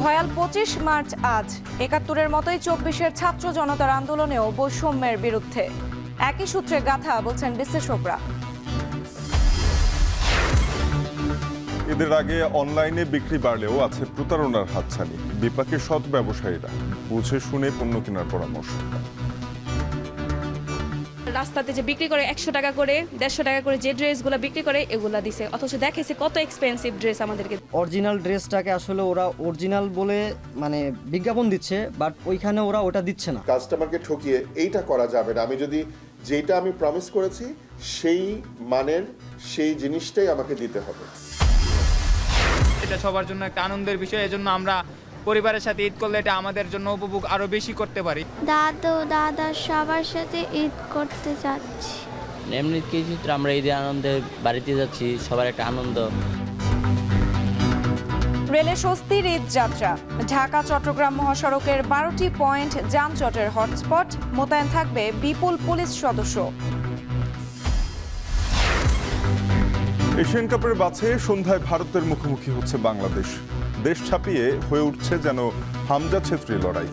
ভয়াল ২৫ মার্চ আজ ৭১-এর মতোই ২৪-এর ছাত্র জনতার আন্দোলনেও বৈষম্যের বিরুদ্ধে একই সূত্রে গাথা বলছেন বিশ্লেষকরা। ঈদের আগে অনলাইনে বিক্রি বাড়লেও আছে প্রতারণার হাতছানি। বিপাকে সৎ ব্যবসায়ীরা বুঝে শুনে পণ্য কেনার পরামর্শ। রাস্তাতে যে বিক্রি করে ১০০ টাকা করে ১৫০ টাকা করে যে ড্রেসগুলো বিক্রি করে এগুলা দিছে, অথচ দেখেছে কত এক্সপেন্সিভ ড্রেস আমাদেরকে। অরিজিনাল ড্রেসটাকে আসলে ওরা অরিজিনাল বলে মানে বিজ্ঞাপন দিচ্ছে, বাট ওইখানে ওরা ওটা দিচ্ছে না। কাস্টমারকে ঠকিয়ে এইটা করা যাবে না। আমি যদি যেটা আমি প্রমিস করেছি সেই মানের সেই জিনিসটাই আমাকে দিতে হবে। এটা সবার জন্য একটা আনন্দের বিষয়, এজন্য আমরা পরিবারের সাথে ঈদ করলে এটা আমাদের জন্য উপভোগ আরো বেশি করতে পারি। দাদু দাদা সবার সাথে ঈদ করতে যাচ্ছি। এমনি কিছু আমরা ঈদের আনন্দে বাড়িতে যাচ্ছি, সবার একটা আনন্দ। রেলে স্বস্তির ঈদ যাত্রা। ঢাকা চট্টগ্রাম মহাসড়কের ১২টি পয়েন্ট যানজটের হটস্পট, মোতায়েন থাকবে বিপুল পুলিশ সদস্য। এশিয়ান কাপের বাছাইয়ে সন্ধ্যায় ভারতের মুখোমুখি হচ্ছে বাংলাদেশ। দেশ ছাপিয়ে হয়ে উঠছে যেন হামজা ছেত্রী লড়াই।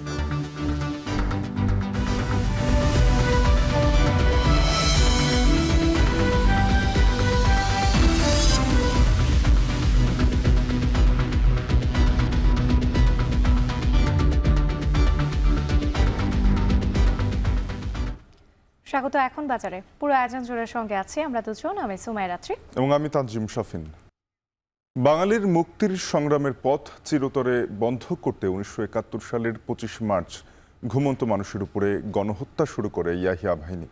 স্বাগত এখন বাজারে। পুরো আয়োজন জোরের সঙ্গে আছে আমরা দুজন, আমি সুমাইয়া রাত্রি এবং আমি তানজিম শাফিন। বাঙালির মুক্তির সংগ্রামের পথ চিরতরে বন্ধ করতে ১৯৭১ সালের ২৫ মার্চ ঘুমন্ত মানুষের উপরে গণহত্যা শুরু করে ইয়াহিয়া বাহিনী।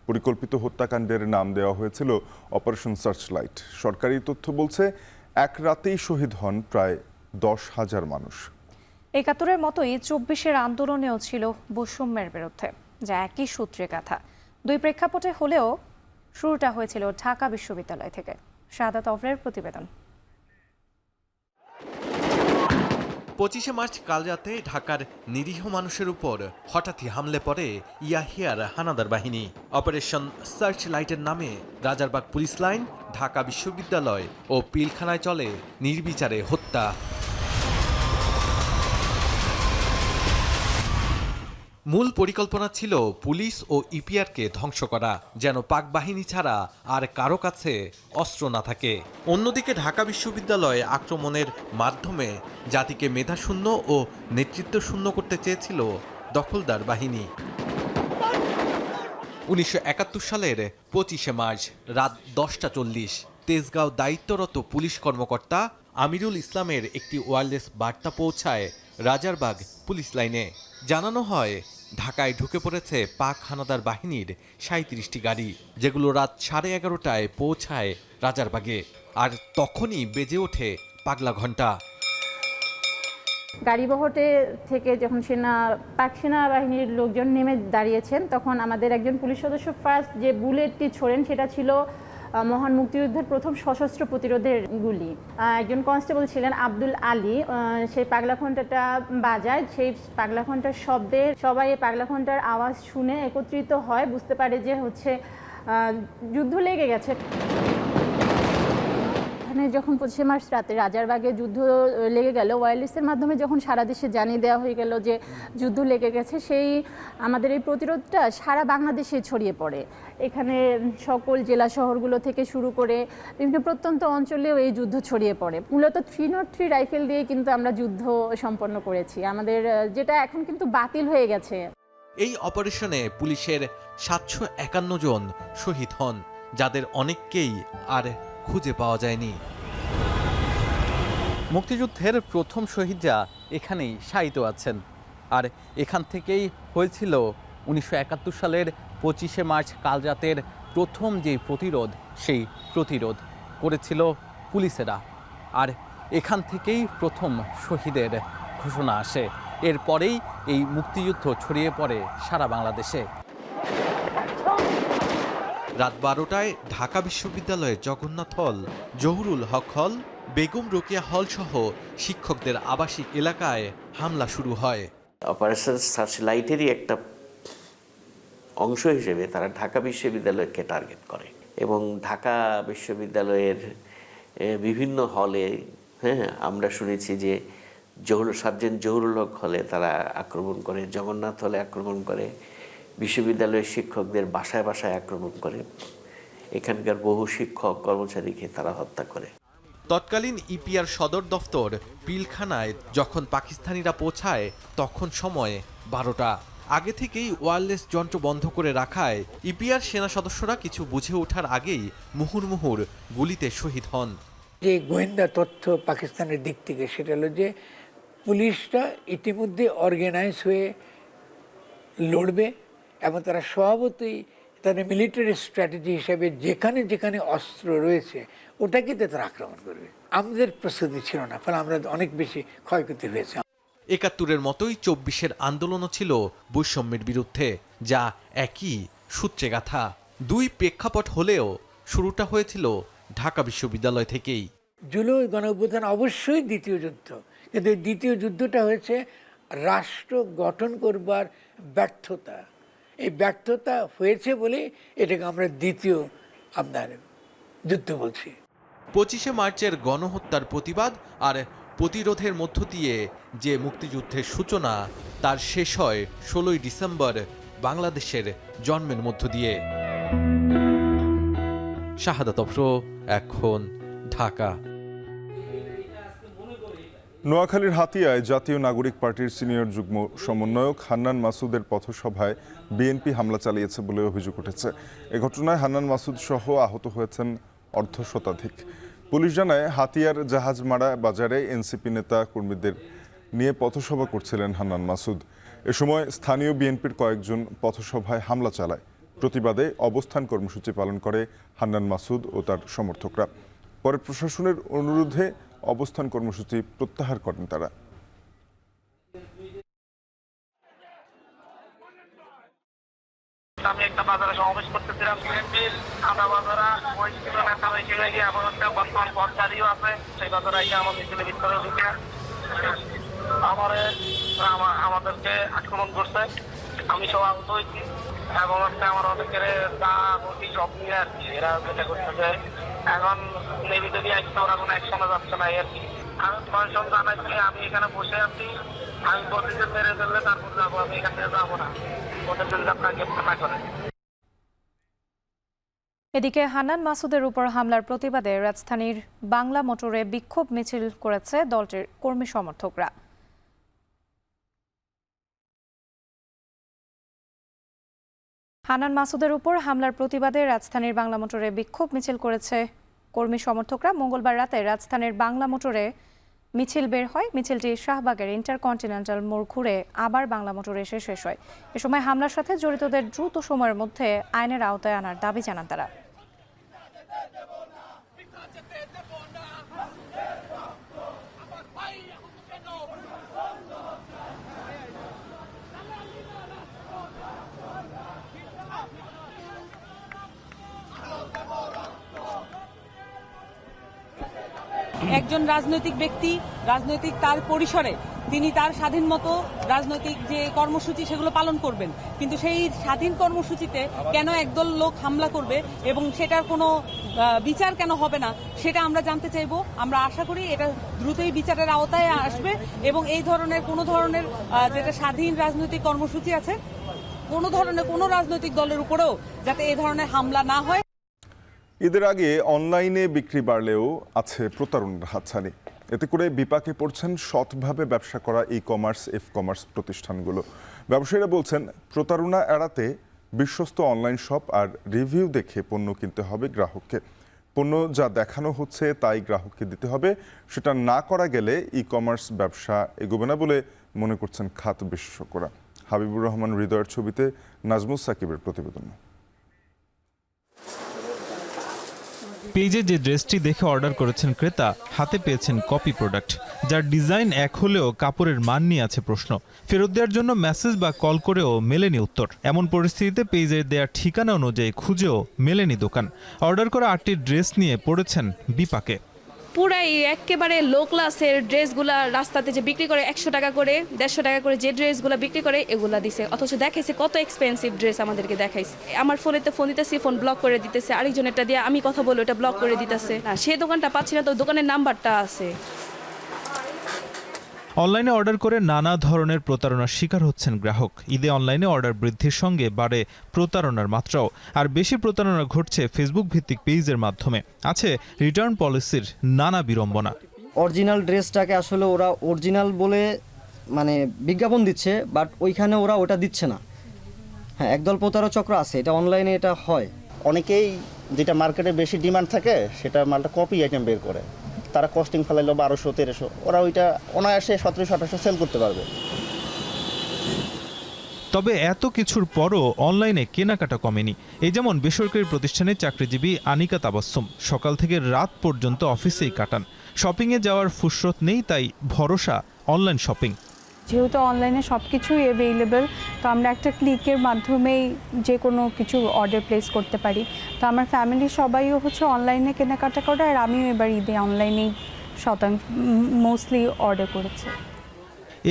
পরিকল্পিত হত্যাকাণ্ডের নাম দেওয়া হয়েছিল অপারেশন সার্চলাইট। সরকারি তথ্য বলছে এক রাতেই শহীদ হন প্রায় ১০,০০০ মানুষ। ৭১-এর মতোই ২৪-এর আন্দোলনেও ছিল বৈষম্যের বিরুদ্ধে, যা একই সূত্রে গাথা। দুই প্রেক্ষাপটে হলেও শুরুটা হয়েছিল ঢাকা বিশ্ববিদ্যালয় থেকে। শাহাদাত অভরের প্রতিবেদন। ২৫শে মার্চ কালরাতে ঢাকার নিরীহ মানুষের উপর হঠাৎই হামলে পড়ে ইয়াহিয়ার হানাদার বাহিনী। অপারেশন সার্চ লাইটের নামে রাজারবাগ পুলিশ লাইন, ঢাকা বিশ্ববিদ্যালয় ও পিলখানায় চলে নির্বিচারে হত্যা। মূল পরিকল্পনা ছিল পুলিশ ও ইপিআরকে ধ্বংস করা, যেন পাক বাহিনী ছাড়া আর কারো কাছে অস্ত্র না থাকে। অন্যদিকে ঢাকা বিশ্ববিদ্যালয়ে আক্রমণের মাধ্যমে জাতিকে মেধাশূন্য ও নেতৃত্বশূন্য করতে চেয়েছিল দখলদার বাহিনী। ১৯৭১ সালের ২৫শে মার্চ রাত ১০টা ৪০ তেজগাঁও দায়িত্বরত পুলিশ কর্মকর্তা আমিরুল ইসলামের একটি ওয়্যারলেস বার্তা পৌঁছায় রাজারবাগ পুলিশ লাইনে। জানানো হয় ঢাকায় ঢুকে পড়েছে পাক হানাদার বাহিনীর ৩৭টি গাড়ি, যেগুলো রাত ১১:৩০টায় পৌঁছায় রাজারবাগে। আর তখনই বেজে ওঠে পাগলা ঘণ্টা। গাড়িবহরে থেকে যখন পাক সেনাবাহিনীর লোকজন নেমে দাঁড়িয়েছেন, তখন আমাদের একজন পুলিশ সদস্য ফার্স্ট যে বুলেটটি ছোড়েন সেটা ছিল মহান মুক্তিযুদ্ধের প্রথম সশস্ত্র প্রতিরোধের গুলি। একজন কনস্টেবল ছিলেন আব্দুল আলী, সেই পাগলা ঘণ্টাটা বাজায়। সেই পাগলা ঘণ্টার শব্দে সবাই এই পাগলা ঘণ্টার আওয়াজ শুনে একত্রিত হয়, বুঝতে পারে যে হচ্ছে যুদ্ধ লেগে গেছে। যখন ২৫শে মার্চ রাতে রাজারবাগে যুদ্ধ লেগে গেল, ওয়্যারলেসের মাধ্যমে যখন সারা দেশে জানিয়ে দেওয়া হয়ে গেল যে যুদ্ধ লেগে গেছে, সেই আমাদের এই প্রতিরোধটা সারা বাংলাদেশে ছড়িয়ে পড়ে। এখানে সকল জেলা শহরগুলো থেকে শুরু করে বিভিন্ন প্রত্যন্ত অঞ্চলেও এই যুদ্ধ ছড়িয়ে পড়ে। মূলত ৩০৩ রাইফেল দিয়ে কিন্তু আমরা যুদ্ধ সম্পন্ন করেছি, আমাদের যেটা এখন কিন্তু বাতিল হয়ে গেছে। এই অপারেশনে পুলিশের ৭৫১ জন শহীদ হন, যাদের অনেককেই আর খুঁজে পাওয়া যায়নি। মুক্তিযুদ্ধের প্রথম শহীদরা এখানেই শায়িত আছেন। আর এখান থেকেই হয়েছিল ১৯৭১ সালের ২৫শে মার্চ কালরাতের প্রথম যে প্রতিরোধ, সেই প্রতিরোধ করেছিল পুলিশেরা। আর এখান থেকেই প্রথম শহীদের ঘোষণা আসে। এরপরেই এই মুক্তিযুদ্ধ ছড়িয়ে পড়ে সারা বাংলাদেশে। রাত ১২টায় ঢাকা বিশ্ববিদ্যালয়ের জগন্নাথ হল, জহুরুল হক হল, বেগম রোকেয়া হল সহ শিক্ষকদের আবাসিক এলাকায় হামলা শুরু হয়। অপারেশন সার্চলাইটেরই একটা অংশ হিসেবে তারা ঢাকা বিশ্ববিদ্যালয়কে টার্গেট করে এবং ঢাকা বিশ্ববিদ্যালয়ের বিভিন্ন হলে আমরা শুনেছি যে সার্জেন্ট জহুরুল হক হলে তারা আক্রমণ করে, জগন্নাথ হলে আক্রমণ করে, বিশ্ববিদ্যালয়ের শিক্ষকদের বাসায় বাসায় আক্রমণ করে, এখানকার বহু শিক্ষক কর্মচারীকে তারা হত্যা করে। তৎকালীন ইপিআর সদর দফতর পিলখানায় যখন পাকিস্তানিরা পৌঁছায় তখন সময় 12টা। আগে থেকেই ওয়্যারলেস যন্ত্র বন্ধ করে রাখায় ইপিআর সেনা সদস্যরা কিছু বুঝে ওঠার আগেই মুহুর্মুহুর গুলিতে শহীদ হন। যে গোয়েন্দা তথ্য পাকিস্তানের দিক থেকে সেটা হলো যে পুলিশরা ইতিমধ্যে অর্গানাইজ হয়ে লড়বে এবং তারা স্বভাবতই তাদের মিলিটারি স্ট্র্যাটেজি হিসেবে যেখানে যেখানে অস্ত্র রয়েছে ওটাকে তারা আক্রমণ করবে। আমাদের প্রস্তুতি ছিল না, ফলে আমরা অনেক বেশি ক্ষয়ক্ষতি হয়েছে। ৭১-এর মতোই ২৪-এর আন্দোলনও ছিল বৈষম্যের বিরুদ্ধে, যা একই সূত্রে গাথা। দুই প্রেক্ষাপট হলেও শুরুটা হয়েছিল ঢাকা বিশ্ববিদ্যালয় থেকেই। জুলাই গণঅভ্যুত্থান অবশ্যই দ্বিতীয় যুদ্ধ, কিন্তু এই দ্বিতীয় যুদ্ধটা হয়েছে রাষ্ট্র গঠন করবার ব্যর্থতা। এই ব্যর্থতা হয়েছে বলে এটাকে আমরা দ্বিতীয় আপনার যুদ্ধ বলছি। ২৫শে মার্চের গণহত্যার প্রতিবাদ আর প্রতিরোধের মধ্য দিয়ে যে মুক্তিযুদ্ধের সূচনা তার শেষ হয় ১৬ই ডিসেম্বর বাংলাদেশের জন্মের মধ্য দিয়ে। শাহাদাত অফরো, এখন, ঢাকা। নোয়াখালীর হাতিয়ায় জাতীয় নাগরিক পার্টির সিনিয়র যুগ্ম সমন্বয়ক হান্নান মাসুদের পথসভায় বিএনপি হামলা চালিয়েছে বলে অভিযোগ উঠেছে। এ ঘটনায় হান্নান মাসুদ সহ আহত হয়েছেন অর্ধশতাধিক। পুলিশ জানায়, হাতিয়ার জাহাজমারা বাজারে এনসিপি নেতা কর্মীদের নিয়ে পথসভা করছিলেন হান্নান মাসুদ। এ সময় স্থানীয় বিএনপির কয়েকজন পথসভায় হামলা চালায়। প্রতিবাদে অবস্থান কর্মসূচি পালন করে হান্নান মাসুদ ও তার সমর্থকরা। পরে প্রশাসনের অনুরোধে অবস্থান কর্মসূচি প্রত্যাহার করেন তারা। আমি একটা বাজারে সমাবেশ করতেছিলাম, আমরা বাজারা ওই নেতা হিসেবে গিয়ে এমন একটা বর্তমান পথচারীও আছে, সেই বাজারে গিয়ে আমার মিছিলে ভিতরে ঢুকে আমাদেরকে আক্রমণ করছে। আমি সব আহত হয়েছি এবং আমার অনেকের দা নদী সব নিয়ে আর কি এরা যেটা করতেছে। এখন নেভি যদি আসছে ওরা কোনো অ্যাকশনে যাচ্ছে না আর কি। আমি প্রশাসন জানাচ্ছি আমি এখানে বসে আছি, আমি প্রতিদিন মেরে ফেললে তারপর যাবো, আমি এখান থেকে যাবো না, ওদের যদি আপনারা গ্রেপ্তার না করেন। এদিকে হান্নান মাসুদের উপর হামলার প্রতিবাদে রাজধানীর বাংলা মোটরে বিক্ষোভ মিছিল করেছে দলটির কর্মী সমর্থকরা। হান্নান মাসুদের উপর হামলার প্রতিবাদে রাজধানীর বাংলা মোটরে বিক্ষোভ মিছিল করেছে কর্মী সমর্থকরা। মঙ্গলবার রাতে রাজধানীর বাংলা মোটরে মিছিল বের হয়। মিছিলটি শাহবাগের ইন্টারকন্টিনেন্টাল মোড় ঘুরে আবার বাংলা মোটরে এসে শেষ হয়। এ সময় হামলার সাথে জড়িতদের দ্রুত সময়ের মধ্যে আইনের আওতায় আনার দাবি জানান তারা। একজন রাজনৈতিক ব্যক্তি রাজনৈতিক তার পরিসরে তিনি তার স্বাধীন মতো রাজনৈতিক যে কর্মসূচি সেগুলো পালন করবেন, কিন্তু সেই স্বাধীন কর্মসূচিতে কেন একদল লোক হামলা করবে এবং সেটার কোনো বিচার কেন হবে না সেটা আমরা জানতে চাইব। আমরা আশা করি এটা দ্রুতই বিচারের আওতায় আসবে এবং এই ধরনের কোনো ধরনের যেটা স্বাধীন রাজনৈতিক কর্মসূচি আছে কোনো রাজনৈতিক দলের উপরেও যাতে এই ধরনের হামলা না হয়। ঈদের আগে অনলাইনে বিক্রি বাড়লেও আছে প্রতারণার হাতছানি। এতে করে বিপাকে পড়ছেন সৎভাবে ব্যবসা করা ই কমার্স কমার্স প্রতিষ্ঠানগুলো। ব্যবসায়ীরা বলছেন, প্রতারণা এড়াতে বিশ্বস্ত অনলাইন শপ আর রিভিউ দেখে পণ্য কিনতে হবে গ্রাহককে। পণ্য যা দেখানো হচ্ছে তাই গ্রাহককে দিতে হবে। সেটা না করা গেলে ই কমার্স ব্যবসা এগোবে না বলে মনে করছেন খাত বিশেষজ্ঞরা। হাবিবুর রহমান হৃদয়ের ছবিতে নাজমুস সাকিবের প্রতিবেদন। পেজে যে ড্রেসটি দেখে অর্ডার করেছেন ক্রেতা, হাতে পেয়েছেন কপি প্রোডাক্ট, যার ডিজাইন এক হলেও কাপড়ের মান নিয়ে আছে প্রশ্ন। ফেরত দেওয়ার জন্য মেসেজ বা কল করেও মেলেনি উত্তর। এমন পরিস্থিতিতে পেজে দেওয়ার ঠিকানা অনুযায়ী খুঁজেও মেলেনি দোকান। অর্ডার করা 8টি ড্রেস নিয়ে পড়েছেন বিপাকে। পুরাই একেবারে লো ক্লাসের ড্রেসগুলা রাস্তাতে যে বিক্রি করে 100 টাকা করে 150 টাকা করে যে ড্রেসগুলো বিক্রি করে এগুলা দিছে, অথচ দেখাইছে কত এক্সপেন্সিভ ড্রেস আমাদেরকে দেখাইছে। আমার ফোনেতে ফোন দিতেছি, ফোন ব্লক করে দিতেছে, আরেকজনেরটা দিয়ে আমি কথা বলে ওটা ব্লক করে দিতেছে। না, সে দোকানটা পাচ্ছি না, তো দোকানের নাম্বারটা আছে। অনলাইনে অর্ডার করে নানা ধরনের প্রতারণার শিকার হচ্ছেন গ্রাহক। ঈদে অনলাইনে অর্ডার বৃদ্ধির সঙ্গে বাড়ে প্রতারণার মাত্রাও। আর বেশি প্রতারণা ঘটছে ফেসবুক ভিত্তিক পেজের মাধ্যমে। আছে রিটার্ন পলিসির নানা বিড়ম্বনা। অরিজিনাল ড্রেসটাকে আসলে ওরা অরিজিনাল বলে মানে বিজ্ঞাপন দিচ্ছে, বাট ওইখানে ওরা ওটা দিচ্ছে না। হ্যাঁ, একদল প্রতারক চক্র আছে, এটা অনলাইনে এটা হয়। অনেকেই যেটা মার্কেটে বেশি ডিমান্ড থাকে সেটা মালটা কপি আইটেম বের করে, তারা কস্টিং ফেলাইলো 1200-1300, ওরা ওইটা অনায়াসে 1700-1800 সেল করতে পারবে। তবে এত কিছুর পরও অনলাইনে কেনাকাটা কমেনি। এই যেমন বেসরকারি প্রতিষ্ঠানে চাকরিজীবী আনিকা তাবাসসুম সকাল থেকে রাত পর্যন্ত অফিসেই কাটান। শপিংয়ে যাওয়ার ফুরসত নেই, তাই ভরসা অনলাইন শপিং। যেহেতু অনলাইনে সব কিছুই অ্যাভেলেবেল, তো আমরা একটা ক্লিকের মাধ্যমেই যে কোনো কিছু অর্ডার প্লেস করতে পারি। তো আমার ফ্যামিলির সবাইও হচ্ছে অনলাইনে কেনাকাটা করে, আর আমিও এবার ঈদে অনলাইনেই মোস্টলি অর্ডার করেছি।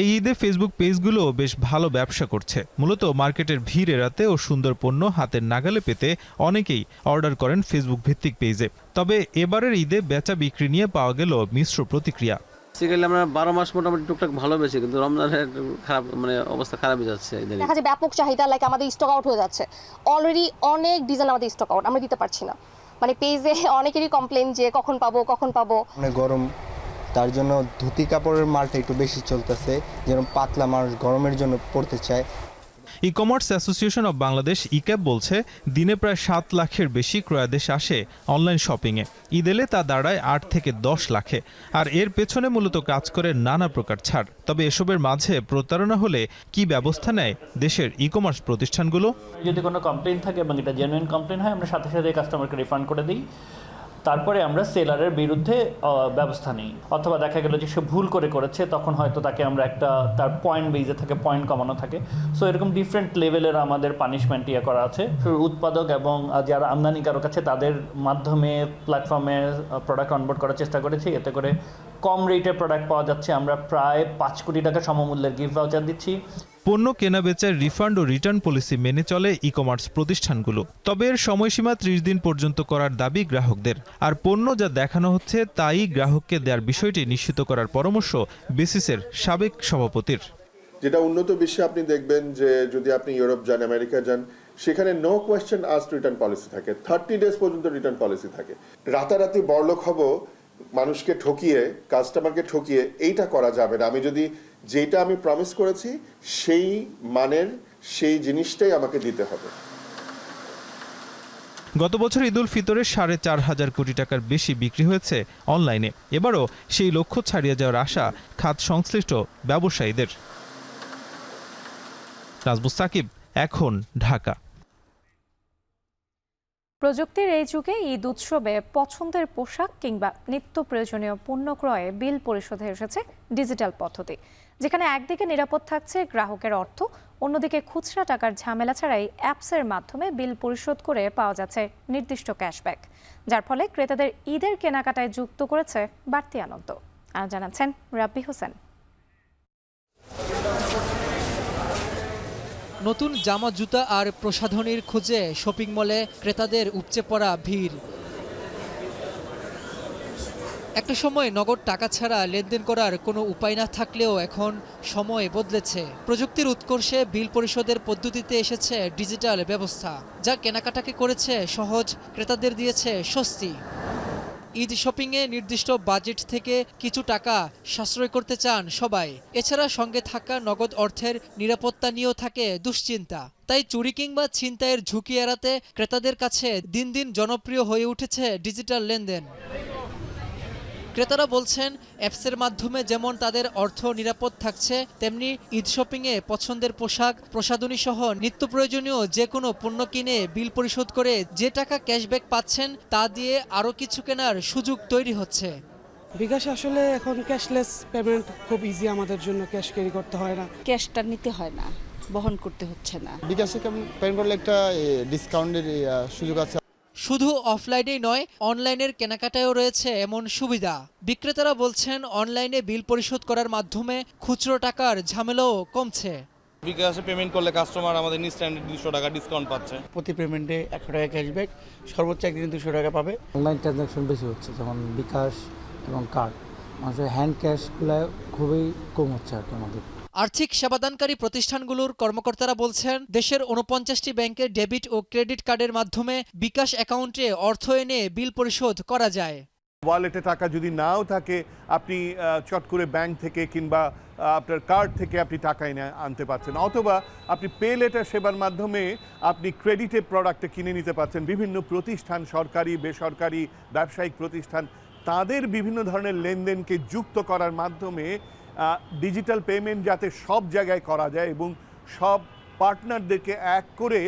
এই ঈদে ফেসবুক পেজগুলো বেশ ভালো ব্যবসা করছে। মূলত মার্কেটের ভিড় এড়াতে ও সুন্দর পণ্য হাতের নাগালে পেতে অনেকেই অর্ডার করেন ফেসবুক ভিত্তিক পেজে। তবে এবারের ঈদে বেচা বিক্রি নিয়ে পাওয়া গেল মিশ্র প্রতিক্রিয়া। বেসিক্যালি আমরা 12 মাস মোটামুটি টুকটাক ভালো বেশি, কিন্তু রমজানের খারাপ অবস্থা খারাপই যাচ্ছে। দেখা যায় ব্যাপক চাহিদা, লাইক আমাদের স্টক আউট হয়ে যাচ্ছে। অলরেডি অনেক ডিজাইন আমাদের স্টক আউট, আমরা দিতে পারছি না। মানে পেজে অনেকেরই কমপ্লেন যে কখন পাবো। অনেক গরম, তার জন্য ধুতি কাপড়ের মালটা একটু বেশি চলতেছে, যেরকম পাতলা মানুষ গরমের জন্য পড়তে চায়। E commerce association of Bangladesh e-CAB বলছে, দিনে প্রায় 7 লাখের বেশি ক্রয়াদেশ আসে অনলাইন শপিংয়ে। ঈদ এলে তা দাঁড়ায় 8 থেকে 10 লাখে। আর এর পেছনে মূলত কাজ করে নানা প্রকার ছাড়। তবে এসবের মাঝে প্রতারণা হলে কি ব্যবস্থা নেয় দেশের ই কমার্স প্রতিষ্ঠানগুলো? যদি কোনো কমপ্লেন থাকে এবং এটা জেনুইন কমপ্লেন হয়, আমরা সাথে সাথে কাস্টমারকে রিফান্ড করে দিই। তারপরে আমরা সেলারের বিরুদ্ধে ব্যবস্থা নিই। অথবা দেখা গেল যে সে ভুল করেছে, তখন হয়তো তাকে আমরা তার পয়েন্ট বেজে থাকে, পয়েন্ট কমানো থাকে। সো এরকম ডিফারেন্ট লেভেলের আমাদের পানিশমেন্ট করা আছে। উৎপাদক এবং যারা আমদানিকারক আছে তাদের মাধ্যমে প্ল্যাটফর্মে প্রোডাক্ট অনবোর্ড করার চেষ্টা করেছি। এতে করে কম রেটে প্রোডাক্ট পাওয়া যাচ্ছে। আমরা প্রায় 5 কোটি টাকা সমমূল্যের গিফট ভাউচার দিচ্ছি। পণ্য কেনা বেচার রিফান্ড ও রিটার্ন পলিসি মেনে চলে ই কমার্স প্রতিষ্ঠানগুলো। তবে এর সময়সীমা 30 দিন পর্যন্ত করার দাবি গ্রাহকদের। আর পণ্য যা দেখানো হচ্ছে তাই গ্রাহককে দেওয়ার বিষয়টি নিশ্চিত করার পরামর্শ বেসিসের সাবেক সভাপতির। যেটা উন্নত বিশ্বে আপনি দেখবেন যে যদি আপনি ইউরোপ যান, আমেরিকা যান, সেখানে no question asked return policy থাকে, 30 ডেজ পর্যন্ত রিটার্ন পলিসি থাকে। রাতারাতি বড়লোক হব, মানুষকে ঠকিয়ে, কাস্টমারকে ঠকিয়ে এইটা করা যাবে না। যেটা আমি প্রমিস করেছি সেই মানের সেই জিনিসটাই আমাকে দিতে হবে। গত বছর ঈদুল ফিতরে 4.5 কোটি টাকার বেশি বিক্রি হয়েছে অনলাইনে। এবারও সেই লক্ষ্য ছাড়িয়ে যাওয়ার আশা খাত সংশ্লিষ্ট ব্যবসায়ীদের। নাজমুস সাকিব, এখন, ঢাকা। প্রযুক্তির এই যুগে ঈদ উৎসবে পছন্দের পোশাক কিংবা নিত্য প্রয়োজনীয় পণ্য ক্রয়ে বিল পরিশোধে এসেছে ডিজিটাল পদ্ধতি, যেখানে একদিকে নিরাপদ থাকছে গ্রাহকের অর্থ, অন্যদিকে খুচরা টাকার ঝামেলা ছাড়াই অ্যাপসের মাধ্যমে বিল পরিশোধ করে পাওয়া যাচ্ছে নির্দিষ্ট ক্যাশব্যাক, যার ফলে ক্রেতাদের ঈদের কেনাকাটায় যুক্ত করেছে বাড়তি আনন্দ। আর জানাচ্ছেন রাব্বি হোসেন। নতুন জামা, জুতা আর প্রসাধনীর খোঁজে শপিং মলে ক্রেতাদের উপচে পড়া ভিড়। একটা সময় নগদ টাকা ছাড়া লেনদেন করার কোনো উপায় না থাকলেও এখন সময় বদলেছে। প্রযুক্তির উৎকর্ষে বিল পরিশোধের পদ্ধতিতে এসেছে ডিজিটাল ব্যবস্থা, যা কেনাকাটাকে করেছে সহজ, ক্রেতাদের দিয়েছে স্বস্তি। ঈদ শপিংয়ে নির্দিষ্ট বাজেট থেকে কিছু টাকা সাশ্রয় করতে চান সবাই। এছাড়া সঙ্গে থাকা নগদ অর্থের নিরাপত্তা নিয়েও থাকে দুশ্চিন্তা। তাই চুরি কিংবা ছিনতাইয়ের ঝুঁকি এড়াতে ক্রেতাদের কাছে দিন দিন জনপ্রিয় হয়ে উঠেছে ডিজিটাল লেনদেন। ক্রেতারা বলছেন, অ্যাপসের মাধ্যমে যেমন তাদের অর্থ নিরাপদ থাকছে, তেমনি ঈদ শপিংয়ে পছন্দের পোশাক, প্রসাধনী সহ নিত্য প্রয়োজনীয় যে কোনো পণ্য কিনে বিল পরিশোধ করে যে টাকা ক্যাশব্যাক পাচ্ছেন তা দিয়ে আরও কিছু কেনার সুযোগ তৈরি হচ্ছে। বিকাশ আসলে এখন ক্যাশলেস পেমেন্ট খুব ইজি আমাদের জন্য, ক্যাশ ক্যারি করতে হয় না, ক্যাশটা নিতে হয় না, বহন করতে হচ্ছে না। বিকাশে পেমেন্ট করলে একটা ডিসকাউন্টের সুযোগ আছে। শুধু অফলাইনেই নয়, অনলাইনের কেনাকাটায়ও রয়েছে এমন সুবিধা। বিক্রেতারা বলছেন, অনলাইনে বিল পরিশোধ করার মাধ্যমে খুচরো টাকার ঝামেলাও কমছে। বিকাশে পেমেন্ট করলে কাস্টমার আমাদের ইনস্ট্যান্ট 200 টাকা ডিসকাউন্ট পাচ্ছে। প্রতি পেমেন্টে 100 টাকা ক্যাশব্যাক, সর্বোচ্চ একদিনে 200 টাকা পাবে। অনলাইন ট্রানজাকশন বেশি হচ্ছে, যেমন বিকাশ এবং কার্ড, মানুষের হ্যান্ড ক্যাশগুলো খুবই কম হচ্ছে আর কি আমাদের। আর্থিক সেবাদানকারী প্রতিষ্ঠানগুলোর কর্মকর্তারা বলছেন, দেশের 49টি ব্যাংকের ডেবিট ও ক্রেডিট কার্ডের মাধ্যমে বিকাশ অ্যাকাউন্টে অর্থ এনে বিল পরিশোধ করা যায়। ওয়ালেটে টাকা যদি নাও থাকে, আপনি চট করে ব্যাংক থেকে কিংবা আপনার কার্ড থেকে আপনি টাকা এনে আনতে পারছেন, অথবা আপনি পে লেটার সেবার মাধ্যমে আপনি ক্রেডিটে প্রোডাক্টে কিনে নিতে পারছেন। বিভিন্ন প্রতিষ্ঠান, সরকারি বেসরকারি ব্যবসায়িক প্রতিষ্ঠান, তাদের বিভিন্ন ধরনের লেনদেনকে যুক্ত করার মাধ্যমে ডিজিটাল পেমেন্ট যাতে সব জায়গায় করা যায় এবং সব পার্টনারদেরকে এক করে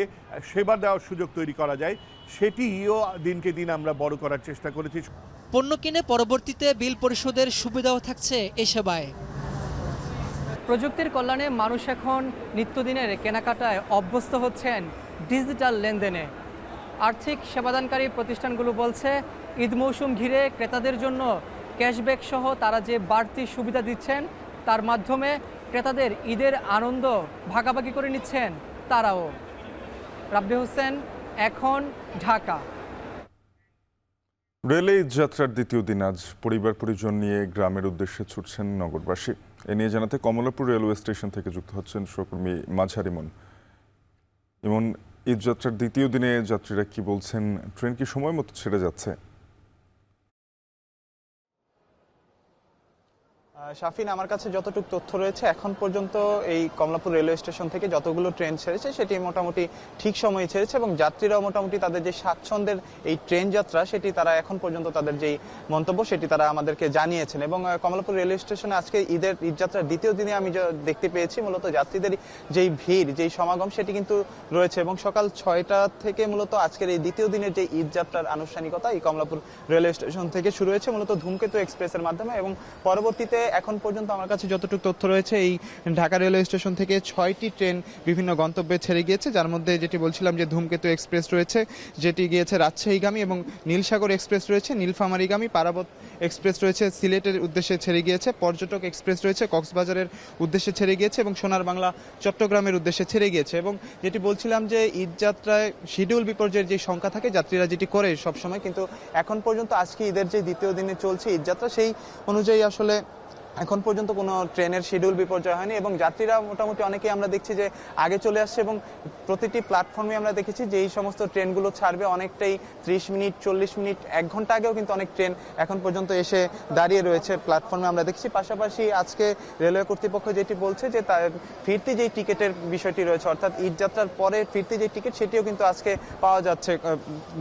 সেবা দেওয়ার সুযোগ তৈরি করা যায়, সেটিও দিনকে দিন আমরা বড় করার চেষ্টা করেছি। পণ্য কিনে পরবর্তীতে বিল পরিশোধের সুবিধাও থাকছে এই সেবায়। প্রযুক্তির কল্যাণে মানুষ এখন নিত্যদিনের কেনাকাটায় অভ্যস্ত হচ্ছেন ডিজিটাল লেনদেনে। আর্থিক সেবাদানকারী প্রতিষ্ঠানগুলো বলছে, ঈদ মৌসুম ঘিরে ক্রেতাদের জন্য ক্যাশব্যাক সহ তারা যে বাড়তি সুবিধা দিচ্ছেন, তার মাধ্যমে ক্রেতাদের ঈদের আনন্দ ভাগাভাগি করে নিচ্ছেন তারাও। রাব্বি হোসেন, এখন, ঢাকা। রেলে যাত্রার দ্বিতীয় দিন আজ পরিবার পরিজন নিয়ে গ্রামের উদ্দেশ্যে ছুটছেন নগরবাসী। এ নিয়ে জানাতে কমলাপুর রেলওয়ে স্টেশন থেকে যুক্ত হচ্ছেন সহকর্মী মাঝার ইমন। ইমন, ঈদ যাত্রার দ্বিতীয় দিনে যাত্রীরা কি বলছেন? ট্রেন কি সময় মতো ছেড়ে যাচ্ছে? শাফিন, আমার কাছে যতটুকু তথ্য রয়েছে এখন পর্যন্ত এই কমলাপুর রেলওয়ে স্টেশন থেকে যতগুলো ট্রেন ছেড়েছে সেটি মোটামুটি ঠিক সময়ে ছেড়েছে এবং যাত্রীরাও মোটামুটি তাদের যে স্বাচ্ছন্দ্যের এই ট্রেন যাত্রা সেটি তারা এখন পর্যন্ত তাদের যেই মন্তব্য সেটি তারা আমাদেরকে জানিয়েছেন। এবং কমলাপুর রেলওয়ে স্টেশনে আজকে ঈদ যাত্রার দ্বিতীয় দিনে আমি দেখতে পেয়েছি মূলত যাত্রীদের যেই ভিড়, যেই সমাগম সেটি কিন্তু রয়েছে এবং সকাল 6টা থেকে মূলত আজকের এই দ্বিতীয় দিনের যে ঈদ যাত্রার আনুষ্ঠানিকতা এই কমলাপুর রেলওয়ে স্টেশন থেকে শুরু হয়েছে মূলত ধূমকেতু এক্সপ্রেসের মাধ্যমে। এবং পরবর্তীতে এখন পর্যন্ত আমার কাছে যতটুকু তথ্য রয়েছে এই ঢাকা রেলওয়ে স্টেশন থেকে 6টি ট্রেন বিভিন্ন গন্তব্যে ছেড়ে গিয়েছে, যার মধ্যে যেটি বলছিলাম যে ধূমকেতু এক্সপ্রেস রয়েছে যেটি গিয়েছে রাজশাহীগামী, এবং নীলসাগর এক্সপ্রেস রয়েছে নীলফামারীগামী, পারাবত এক্সপ্রেস রয়েছে সিলেটের উদ্দেশ্যে ছেড়ে গিয়েছে, পর্যটক এক্সপ্রেস রয়েছে কক্সবাজারের উদ্দেশ্যে ছেড়ে গিয়েছে এবং সোনার বাংলা চট্টগ্রামের উদ্দেশ্যে ছেড়ে গিয়েছে। এবং যেটি বলছিলাম যে ঈদ যাত্রায় শিডিউল বিপর্যয়ের যে সংখ্যা থাকে যাত্রীরা যেটি করে সবসময়, কিন্তু এখন পর্যন্ত আজকে ঈদের যে দ্বিতীয় দিনে চলছে ঈদ যাত্রা সেই অনুযায়ী আসলে এখন পর্যন্ত কোনো ট্রেনের শিডিউল বিপর্যয় হয়নি এবং যাত্রীরা মোটামুটি অনেকেই আমরা দেখছি যে আগে চলে আসছে এবং প্রতিটি প্ল্যাটফর্মে আমরা দেখেছি যে এই সমস্ত ট্রেনগুলো ছাড়বে অনেকটাই 30 মিনিট 40 মিনিট 1 ঘন্টা আগেও কিন্তু অনেক ট্রেন এখন পর্যন্ত এসে দাঁড়িয়ে রয়েছে প্ল্যাটফর্মে আমরা দেখছি। পাশাপাশি আজকে রেলওয়ে কর্তৃপক্ষ যেটি বলছে যে তার ফিরতি যেই টিকিটের বিষয়টি রয়েছে, অর্থাৎ ঈদ যাত্রার পরে ফিরতি যে টিকিট সেটিও কিন্তু আজকে পাওয়া যাচ্ছে।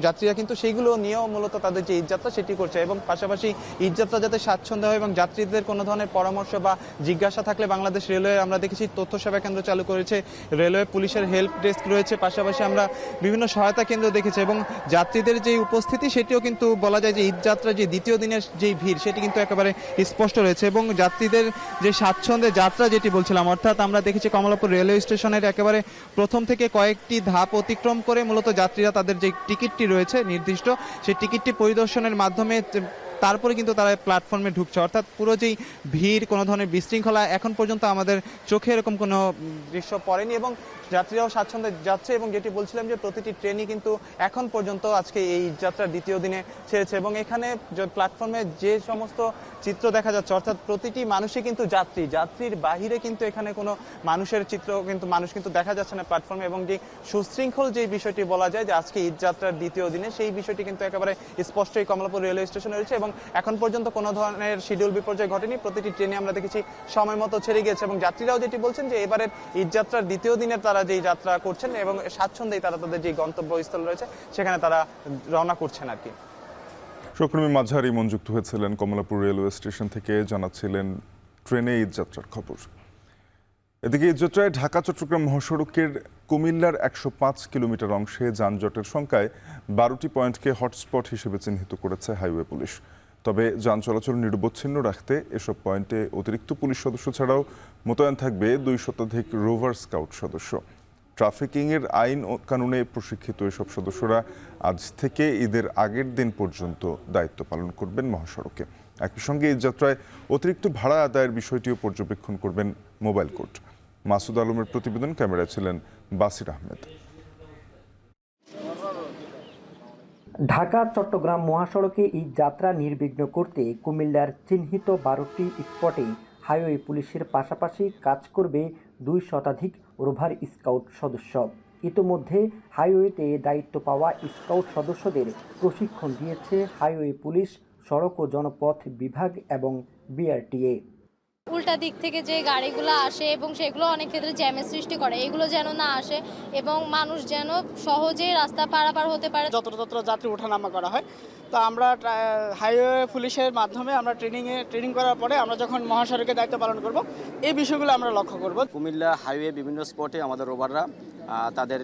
যাত্রীরা কিন্তু সেইগুলো নিয়েও মূলত তাদের যে ঈদ যাত্রা সেটি করছে এবং পাশাপাশি ঈদ যাত্রা যাতে স্বাচ্ছন্দ্য হয় এবং যাত্রীদের কোনো ধরনের পরামর্শ বা জিজ্ঞাসা থাকলে বাংলাদেশ রেলওয়ে আমরা দেখেছি তথ্য সেবা কেন্দ্র চালু করেছে, রেলওয়ে পুলিশের হেল্প ডেস্ক রয়েছে, পাশাপাশি আমরা বিভিন্ন সহায়তা কেন্দ্র দেখেছি এবং যাত্রীদের যে উপস্থিতি সেটিও কিন্তু বলা যায় যে ঈদ যাত্রা যে দ্বিতীয় দিনের যেই ভিড় সেটি কিন্তু একেবারে স্পষ্ট রয়েছে এবং যাত্রীদের যে স্বাচ্ছন্দ্যে যাত্রা যেটি বলছিলাম, অর্থাৎ আমরা দেখেছি কমলাপুর রেলওয়ে স্টেশনের একেবারে প্রথম থেকে কয়েকটি ধাপ অতিক্রম করে মূলত যাত্রীরা তাদের যে টিকিটটি রয়েছে নির্দিষ্ট সেই টিকিটটি পরিদর্শনের মাধ্যমে তারপরে কিন্তু তারা প্ল্যাটফর্মে ঢুকছে। অর্থাৎ পুরো যেই ভিড়, কোনো ধরনের বিশৃঙ্খলা এখন পর্যন্ত আমাদের চোখে এরকম কোনো দৃশ্য পড়েনি এবং যাত্রীরাও স্বাচ্ছন্দ্যে যাচ্ছে এবং যেটি বলছিলাম যে প্রতিটি ট্রেনই কিন্তু এখন পর্যন্ত আজকে এই যাত্রার দ্বিতীয় দিনে ছেড়েছে এবং এখানে প্ল্যাটফর্মে যে সমস্ত চিত্র দেখা যাচ্ছে, অর্থাৎ প্রতিটি মানুষই কিন্তু যাত্রীর বাহিরে কিন্তু এখানে কোনো মানুষের চিত্র কিন্তু মানুষ কিন্তু দেখা যাচ্ছে না প্ল্যাটফর্মে এবং যে সুশৃঙ্খল যে বিষয়টি বলা যায় যে আজকে ঈদ যাত্রার দ্বিতীয় দিনে সেই বিষয়টি কিন্তু একেবারে স্পষ্টই কমলাপুর রেলওয়ে স্টেশনে রয়েছে এবং এখন পর্যন্ত কোনো ধরনের শিডিউল বিপর্যয় ঘটেনি। প্রতিটি ট্রেনে আমরা দেখেছি সময় মতো ছেড়ে গিয়েছে এবং যাত্রীরাও যেটি বলছেন যে এবারের ঈদ যাত্রার দ্বিতীয় দিনে তারা যেই যাত্রা করছেন এবং স্বাচ্ছন্দ্যেই তারা তাদের যে গন্তব্যস্থল রয়েছে সেখানে তারা রওনা করছেন আর কি। সহকর্মী মাঝার ইমন যুক্ত হয়েছিলেন কমলাপুর রেলওয়ে স্টেশন থেকে, জানাচ্ছিলেন ট্রেনে ঈদ যাত্রার খবর। এদিকে ঈদ যাত্রায় ঢাকা চট্টগ্রাম মহাসড়কের কুমিল্লার 105 কিলোমিটার অংশে যানজটের সংখ্যায় 12টি পয়েন্টকে হটস্পট হিসেবে চিহ্নিত করেছে হাইওয়ে পুলিশ। তবে যান চলাচল নিরবচ্ছিন্ন রাখতে এসব পয়েন্টে অতিরিক্ত পুলিশ সদস্য ছাড়াও মোতায়েন থাকবে 2 শতাধিক রোভার স্কাউট সদস্য। ট্রাফিকিংয়ের আইন ও কানুনে প্রশিক্ষিত এসব সদস্যরা আজ থেকে ঈদের আগের দিন পর্যন্ত দায়িত্ব পালন করবেন মহাসড়কে। একই সঙ্গে ঈদ যাত্রায় অতিরিক্ত ভাড়া আদায়ের বিষয়টিও পর্যবেক্ষণ করবেন মোবাইল কোর্ট। মাসুদ আলমের প্রতিবেদন, ক্যামেরায় ছিলেন বাসির আহমেদ। ঢাকা চট্টগ্রাম মহাসড়কে এই যাত্রা নির্বিঘ্ন করতে কুমিল্লার চিহ্নিত 12টি স্পটে হাইওয়ে পুলিশের পাশাপাশি কাজ করবে 2 শতাধিক রোভার স্কাউট সদস্য। ইতোমধ্যে হাইওয়েতে দায়িত্ব পাওয়া স্কাউট সদস্যদের প্রশিক্ষণ দিয়েছে হাইওয়ে পুলিশ, সড়ক ও জনপথ বিভাগ এবং বিআরটিএ। উল্টা দিক থেকে যে গাড়িগুলো আসে এবং সেগুলো অনেক ক্ষেত্রে জ্যামের সৃষ্টি করে, এগুলো যেন না আসে এবং মানুষ যেন সহজে রাস্তা পারাপার হতে পারে। যত্র যাত্রী ওঠানামা করা হয়, তো আমরা হাইওয়ে পুলিশের মাধ্যমে আমরা ট্রেনিং করার পরে আমরা যখন মহাসড়কের দায়িত্ব পালন করব, এই বিষয়গুলো আমরা লক্ষ্য করব। কুমিল্লা হাইওয়ে বিভিন্ন স্পটে আমাদের রোভাররা তাদের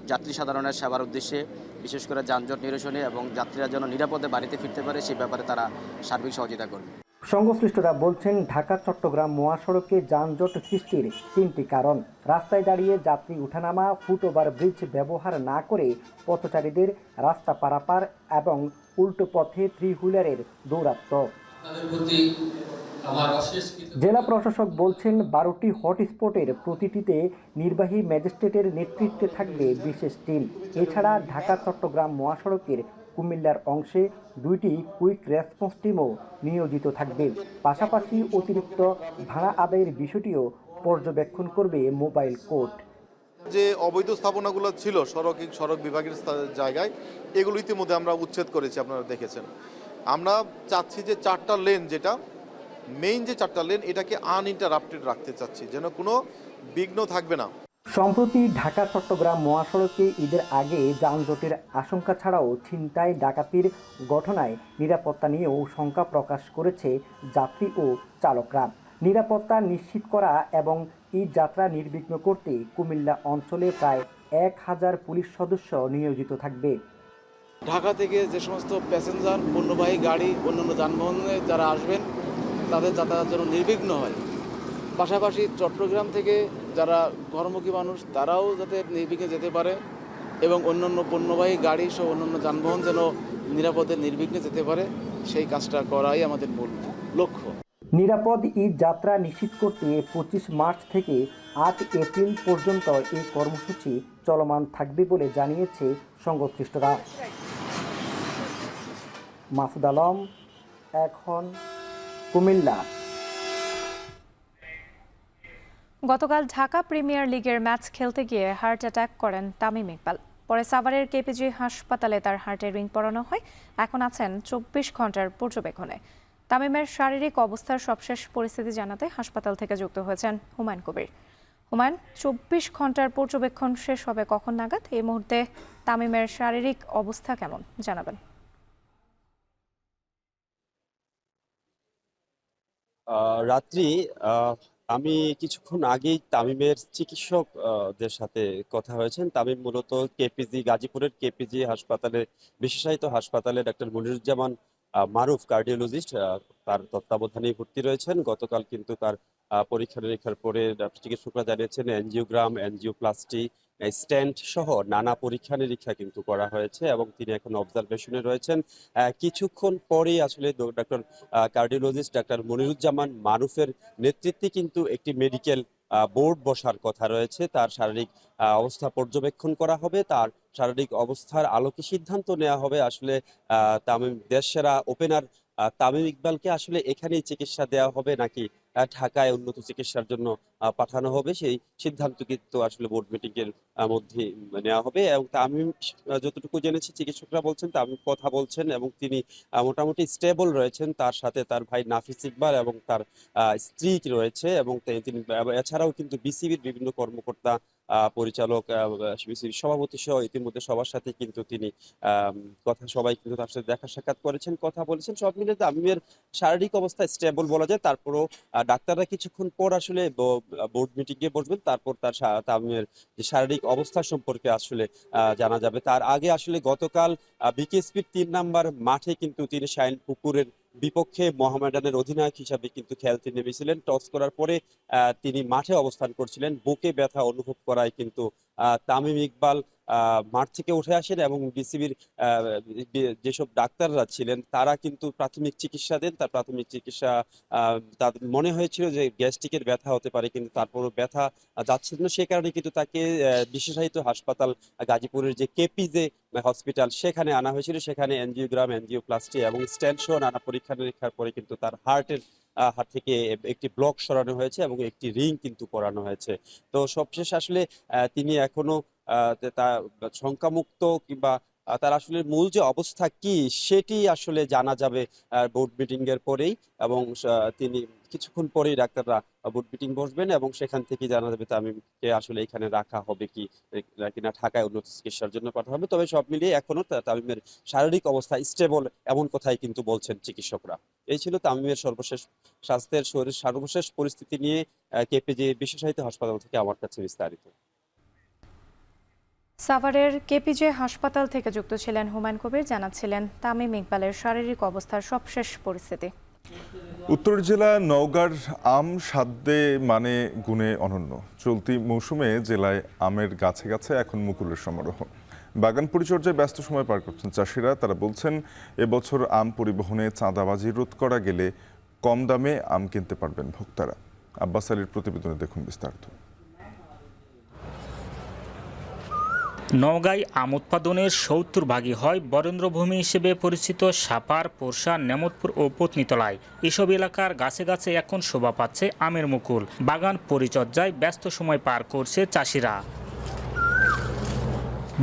যাত্রী সাধারণের সেবার উদ্দেশ্যে, বিশেষ করে যানজট নিরসনে এবং যাত্রীরা যেন নিরাপদে বাড়িতে ফিরতে পারে সেই ব্যাপারে তারা সার্বিক সহযোগিতা করবে। সংশ্লিষ্টরা বলছেন, ঢাকা চট্টগ্রাম মহাসড়কে যানজট সৃষ্টির 3টি কারণ: রাস্তায় দাঁড়িয়ে যাত্রী উঠানামা, ফুটওভার ব্রিজ ব্যবহার না করে পথচারীদের রাস্তা পারাপার এবং উল্টো পথে 3 হুইলারের দৌরাত্ম্য। জেলা প্রশাসক বলছেন, 12টি হটস্পটের প্রতিটিতে নির্বাহী ম্যাজিস্ট্রেটের নেতৃত্বে থাকবে বিশেষ টিম। এছাড়া ঢাকা চট্টগ্রাম মহাসড়কের কুমিল্লার অংশে 2টি কুইক রেসপন্স টিমও নিয়োজিত থাকবে। পাশাপাশি অতিরিক্ত ভাড়া আদায়ের বিষয়টিও পর্যবেক্ষণ করবে মোবাইল কোর্ট। যে অবৈধ স্থাপনাগুলো ছিল সড়ক বিভাগের জায়গায়, এগুলো ইতিমধ্যে আমরা উচ্ছেদ করেছি, আপনারা দেখেছেন। আমরা চাচ্ছি যে 4টা লেন, যেটা মেইন যে 4টা লেন, এটাকে আনইন্টারাপ্টেড রাখতে চাচ্ছি, যেন কোনো বিঘ্ন থাকবে না। সম্প্রতি ঢাকা চট্টগ্রাম মহাসড়কে ঈদের আগে যানজটের আশঙ্কা ছাড়াও ছিনতাই, ডাকাতির ঘটনায় নিরাপত্তা নিয়েও শঙ্কা প্রকাশ করেছে যাত্রী ও চালকরা। নিরাপত্তা নিশ্চিত করা এবং ঈদ যাত্রা নির্বিঘ্ন করতে কুমিল্লা অঞ্চলে প্রায় 1000 পুলিশ সদস্য নিয়োজিত থাকবে। ঢাকা থেকে যে সমস্ত প্যাসেঞ্জার, পণ্যবাহী গাড়ি, অন্যান্য যানবাহনে যারা আসবেন তাদের যাতায়াত যেন নির্বিঘ্ন হয়। পাশাপাশি চট্টগ্রাম থেকে যারা ঘরমুখী মানুষ তারাও যাতে নির্বিঘ্নে যেতে পারে এবং অন্যান্য পণ্যবাহী গাড়ি সহ অন্যান্য যানবাহন যেন নিরাপদে নির্বিঘ্নে যেতে পারে, সেই কাজটা করাই আমাদের মূল লক্ষ্য। নিরাপদ ঈদ যাত্রা নিশ্চিত করতে 25 মার্চ থেকে 8 এপ্রিল পর্যন্ত এই কর্মসূচি চলমান থাকবে বলে জানিয়েছে সংশ্লিষ্টরা। মাসুদ আলম, এখন, কুমিল্লা। গতকাল ঢাকা প্রিমিয়ার লিগের ম্যাচ খেলতে গিয়ে হার্ট অ্যাটাক করেন তামিম ইকবাল। পরে সাভারের কেপিজি হাসপাতালে তার হার্টের রিং পরানো হয়। এখন আছেন 24 ঘন্টার পর্যবেক্ষণে। তামিমের শারীরিক অবস্থার সবশেষ পরিস্থিতি জানাতে হাসপাতাল থেকে যুক্ত হয়েছেন হুমায়ুন কবির। হুমায়ুন, 24 ঘন্টার পর্যবেক্ষণ শেষ হবে কখন নাগাদ? এই মুহূর্তে তামিমের শারীরিক অবস্থা কেমন জানাবেন? রাত্রি আমি কিছুক্ষণ আগেই তামিমের চিকিৎসকদের সাথে কথা হয়েছেন। তামিম মূলত গাজীপুরের কেপিজি হাসপাতালে, বিশেষায়িত হাসপাতালে ডাক্তার মনিরুজ্জামান মারুফ কার্ডিওলজিস্ট তার তত্ত্বাবধানে ভর্তি রয়েছেন। গতকাল কিন্তু তার পরীক্ষা নিরীক্ষার পরে চিকিৎসকরা জানিয়েছেন এনজিওগ্রাম, এনজিওপ্লাস্টি, স্ট্যান্ট সহ নানা পরীক্ষা নিরীক্ষা কিন্তু করা হয়েছে এবং তিনি এখন অবজারভেশনে রয়েছেন। কিছুক্ষণ পরেই আসলে ডাক্তার কার্ডিওলজিস্ট ডাক্তার মনিরুজ্জামান মারুফের নেতৃত্বে কিন্তু একটি মেডিকেল বোর্ড বসার কথা রয়েছে। তার শারীরিক অবস্থা পর্যবেক্ষণ করা হবে, তার শারীরিক অবস্থার আলোকে সিদ্ধান্ত নেওয়া হবে আসলে তামিম দেশসেরা ওপেনার তামিম ইকবালকে আসলে এখানেই চিকিৎসা দেওয়া হবে নাকি ঢাকায় উন্নত চিকিৎসার জন্য পাঠানো হবে, সেই সিদ্ধান্ত কিন্তু আসলে বোর্ড মিটিং এর মধ্যে নেওয়া হবে। এবং তামিম, যতটুকু জেনেছি চিকিৎসকরা বলছেন তামিম কথা বলছেন এবং তিনি মোটামুটি স্টেবল রয়েছেন। তার সাথে তার ভাই নাফিস ইকবাল এবং তার স্ত্রী রয়েছে এবং তিনি এছাড়াও কিন্তু বিসিবির বিভিন্ন কর্মকর্তা, পরিচালক, বিসিবির সভাপতি সহ ইতিমধ্যে সবার সাথে কিন্তু তিনি সবাই কিন্তু তার সাথে দেখা সাক্ষাৎ করেছেন, কথা বলেছেন। সব মিলে তামিমের শারীরিক অবস্থা স্টেবল বলা যায়। তারপরও ডাক্তাররা কিছুক্ষণ পর আসলে বোর্ড মিটিং এ বসবেন, তারপর তামিমের যে শারীরিক অবস্থা সম্পর্কে আসলে জানা যাবে। তার আগে আসলে গতকাল বিকেএসপির 3 নম্বর মাঠে কিন্তু তিনি শাইন পুকুরের বিপক্ষে মোহামেডানের অধিনায়ক হিসাবে কিন্তু খেলতে নেমেছিলেন। টস করার পরে তিনি মাঠে অবস্থান করছিলেন, বুকে ব্যথা অনুভব করায় কিন্তু তামিম ইকবাল মাঠ থেকে উঠে আসেন এবং বিসিবির যেসব ডাক্তাররা ছিলেন তারা কিন্তু প্রাথমিক চিকিৎসা দেন। তার প্রাথমিক চিকিৎসা তাদের মনে হয়েছিল যে গ্যাস্ট্রিকের ব্যথা হতে পারে, কিন্তু তারপরও ব্যথা যাচ্ছিল না। সে কারণে কিন্তু তাকে বিশেষায়িত হাসপাতাল গাজীপুরের যে কেপিজে হসপিটাল সেখানে আনা হয়েছিল। সেখানে এনজিওগ্রাম, এনজিওপ্লাস্টি এবং স্ট্যান্ট সহ নানা পরীক্ষা নিরীক্ষার পরে কিন্তু তার হার্ট থেকে একটি ব্লক সরানো হয়েছে এবং একটি রিং কিন্তু পরানো হয়েছে। তো সবশেষ আসলে তিনি এখনো শঙ্কামুক্ত কিংবা তার আসলে মূল যে অবস্থা কি সেটি আসলে জানা যাবে বোর্ড মিটিং এর পরেই, এবং তিনি কিছুক্ষণ পরেই ডাক্তাররা বোর্ড মিটিং বসবেন এবং সেখান থেকে জানা যাবে তামিমকে আসলে এখানে রাখা হবে কিনা ঢাকায় উন্নত চিকিৎসার জন্য পাঠানো হবে। তবে সব মিলিয়ে এখনো তামিমের শারীরিক অবস্থা স্টেবল এমন কথাই কিন্তু বলছেন চিকিৎসকরা। এই ছিল তামিমের স্বাস্থ্যের সর্বশেষ পরিস্থিতি নিয়ে কেপিজি বিশেষায়িত হাসপাতাল থেকে আমার কাছে বিস্তারিত। সাভারের কেপিজে হাসপাতাল থেকে যুক্ত ছিলেন হুমায়ুন কবির, জানাচ্ছিলেন তামিম ইকবালের শারীরিক অবস্থার সবশেষ পরিস্থিতি। উত্তর জেলা নওগাঁর আম স্বাদে মানে গুণে অনন্য। চলতি মৌসুমে জেলায় আমের গাছে গাছে এখন মুকুলের সমারোহ। বাগান পরিচর্যায় ব্যস্ত সময় পার করছেন চাষিরা। তারা বলছেন এবছর আম পরিবহনে চাঁদাবাজি রোধ করা গেলে কম দামে আম কিনতে পারবেন ভোক্তারা। আব্বাস আলীর প্রতিবেদনে দেখুন বিস্তারিত। নওগাঁয় আম উৎপাদনের ৭০% হয় বরেন্দ্রভূমি হিসেবে পরিচিত সাপার, পোরশা, নেমতপুর ও পত্নীতলায়। এসব এলাকার গাছে গাছে এখন শোভা পাচ্ছে আমের মুকুল। বাগান পরিচর্যায় ব্যস্ত সময় পার করছে চাষিরা।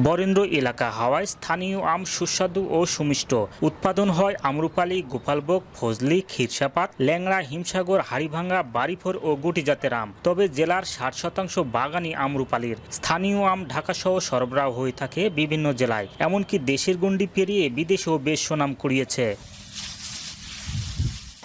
বরেন্দ্র এলাকা হওয়ায় স্থানীয় আম সুস্বাদু ও সুমিষ্ট। উৎপাদন হয় আম্রপালি, গোপালভোগ, ফজলি, ক্ষীরসাপাত, ল্যাংড়া, হিমসাগর, হাড়িভাঙ্গা, বাড়িফোর ও গুটি জাতের আম। তবে জেলার ৬০% বাগানই আম্রপালির। স্থানীয় আম ঢাকাসহ সরবরাহ হয়ে থাকে বিভিন্ন জেলায়, এমনকি দেশের গণ্ডি পেরিয়ে বিদেশেও বেশ সুনাম কুড়িয়েছে।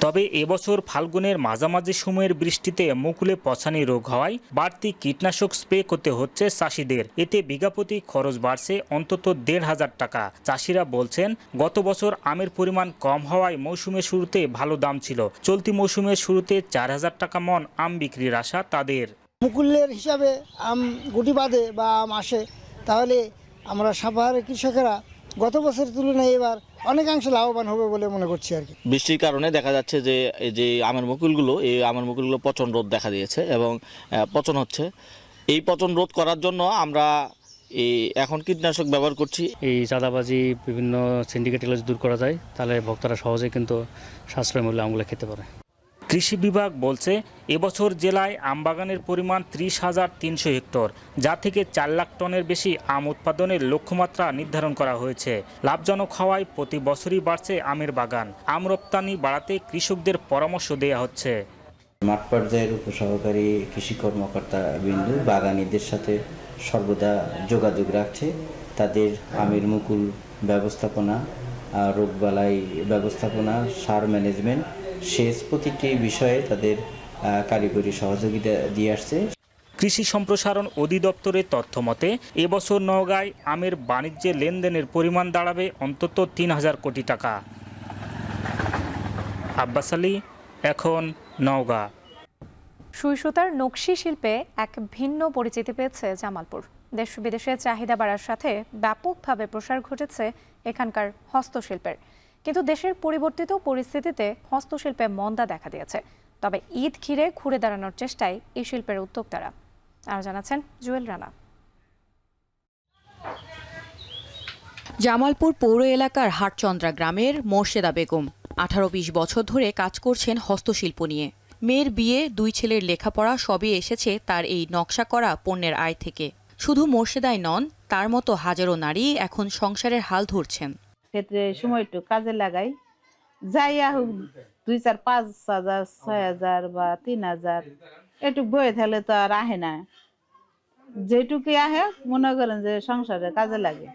তবে এবছর ফাল্গুনের মাঝামাঝি সময়ের বৃষ্টিতে মুকুলে পচানি রোগ হওয়ায় বাড়তি কীটনাশক স্প্রে করতে হচ্ছে চাষিদের। এতে বিঘাপ্রতি খরচ বাড়ছে অন্তত ১৫০০ টাকা। চাষিরা বলছেন গত বছর আমের পরিমাণ কম হওয়ায় মৌসুমের শুরুতে ভালো দাম ছিল। চলতি মৌসুমের শুরুতে ৪০০০ টাকা মন আম বিক্রির আশা তাদের। মুকুলের হিসাবে আম গুটি বাঁধে বা আম আসে, তাহলে আমরা সাভারের কৃষকেরা গত বছরের তুলনায় এবার অনেকাংশে লাভবান হবে বলে মনে করছি আর কি। বৃষ্টির কারণে দেখা যাচ্ছে যে এই যে আমের মুকুলগুলো পচন রোধ দেখা দিয়েছে এবং পচন হচ্ছে। এই পচন রোধ করার জন্য আমরা এখন কীটনাশক ব্যবহার করছি। এই চাঁদাবাজি বিভিন্ন সিন্ডিকেট দূর করা যায়, তাহলে ভক্তরা সহজে কিন্তু সাশ্রয় মূল্যে আমগুলো খেতে পারে। কৃষি বিভাগ বলছে এবছর জেলায় আমবাগানের পরিমাণ ৩০,৩০০ হেক্টর, যা থেকে ৪ লাখ টনের বেশি আম উৎপাদনের লক্ষ্যমাত্রা নির্ধারণ করা হয়েছে। লাভজনক হওয়ায় প্রতি বছরই বাড়ছে আমের বাগান। আম রপ্তানি বাড়াতে কৃষকদের পরামর্শ দেওয়া হচ্ছে। মাঠ পর্যায়ের উপসহকারী কৃষি কর্মকর্তা বিন্দু বাগানীদের সাথে সর্বদা যোগাযোগ রাখছে। তাদের আমের মুকুল ব্যবস্থাপনা, রোগবালাই ব্যবস্থাপনা, সার ম্যানেজমেন্ট, সেচ প্রতিটি বিষয়ে তাদের কারিগরি সহযোগিতা দিয়ে আসছে। কৃষি সম্প্রসারণ অধিদপ্তরের তথ্য মতে এবছর নওগাঁয় আমের বাণিজ্যে লেনদেনের পরিমাণ দাঁড়াবে অন্তত ৩,০০০ কোটি টাকা। আব্বাস আলী, এখন নওগাঁ। সুই সুতার নকশি শিল্পে এক ভিন্ন পরিচিতি পেয়েছে জামালপুর। দেশ বিদেশে চাহিদা বাড়ার সাথে ব্যাপকভাবে প্রসার ঘটেছে এখানকার হস্তশিল্পের। কিন্তু দেশের পরিবর্তিত পরিস্থিতিতে হস্তশিল্পে মন্দা দেখা দিয়েছে। তবে ঈদ ঘিরে ঘুরে দাঁড়ানোর চেষ্টায় এই শিল্পের উদ্যোক্তারা। আরও জানাচ্ছেন জুয়েল রানা। জামালপুর পৌর এলাকার হাটচন্দ্রা গ্রামের মোর্শেদা বেগম 18-20 বছর ধরে কাজ করছেন হস্তশিল্প নিয়ে। মেয়ের বিয়ে, 2 ছেলের লেখাপড়া সবই এসেছে তার এই নকশা করা পণ্যের আয় থেকে। শুধু মোর্শেদাই নন, তার মতো হাজারো নারী এখন সংসারের হাল ধরছেন। ক্ষেত্রে সময় একটু কাজে লাগাই, যাইয়া হোক 2,000, 5,000, 6,000 বা 3,000 একটু বয়ে থাকলে তো আর আহে না। যেটুকু আহে মনে করেন যে সংসারে কাজে লাগে।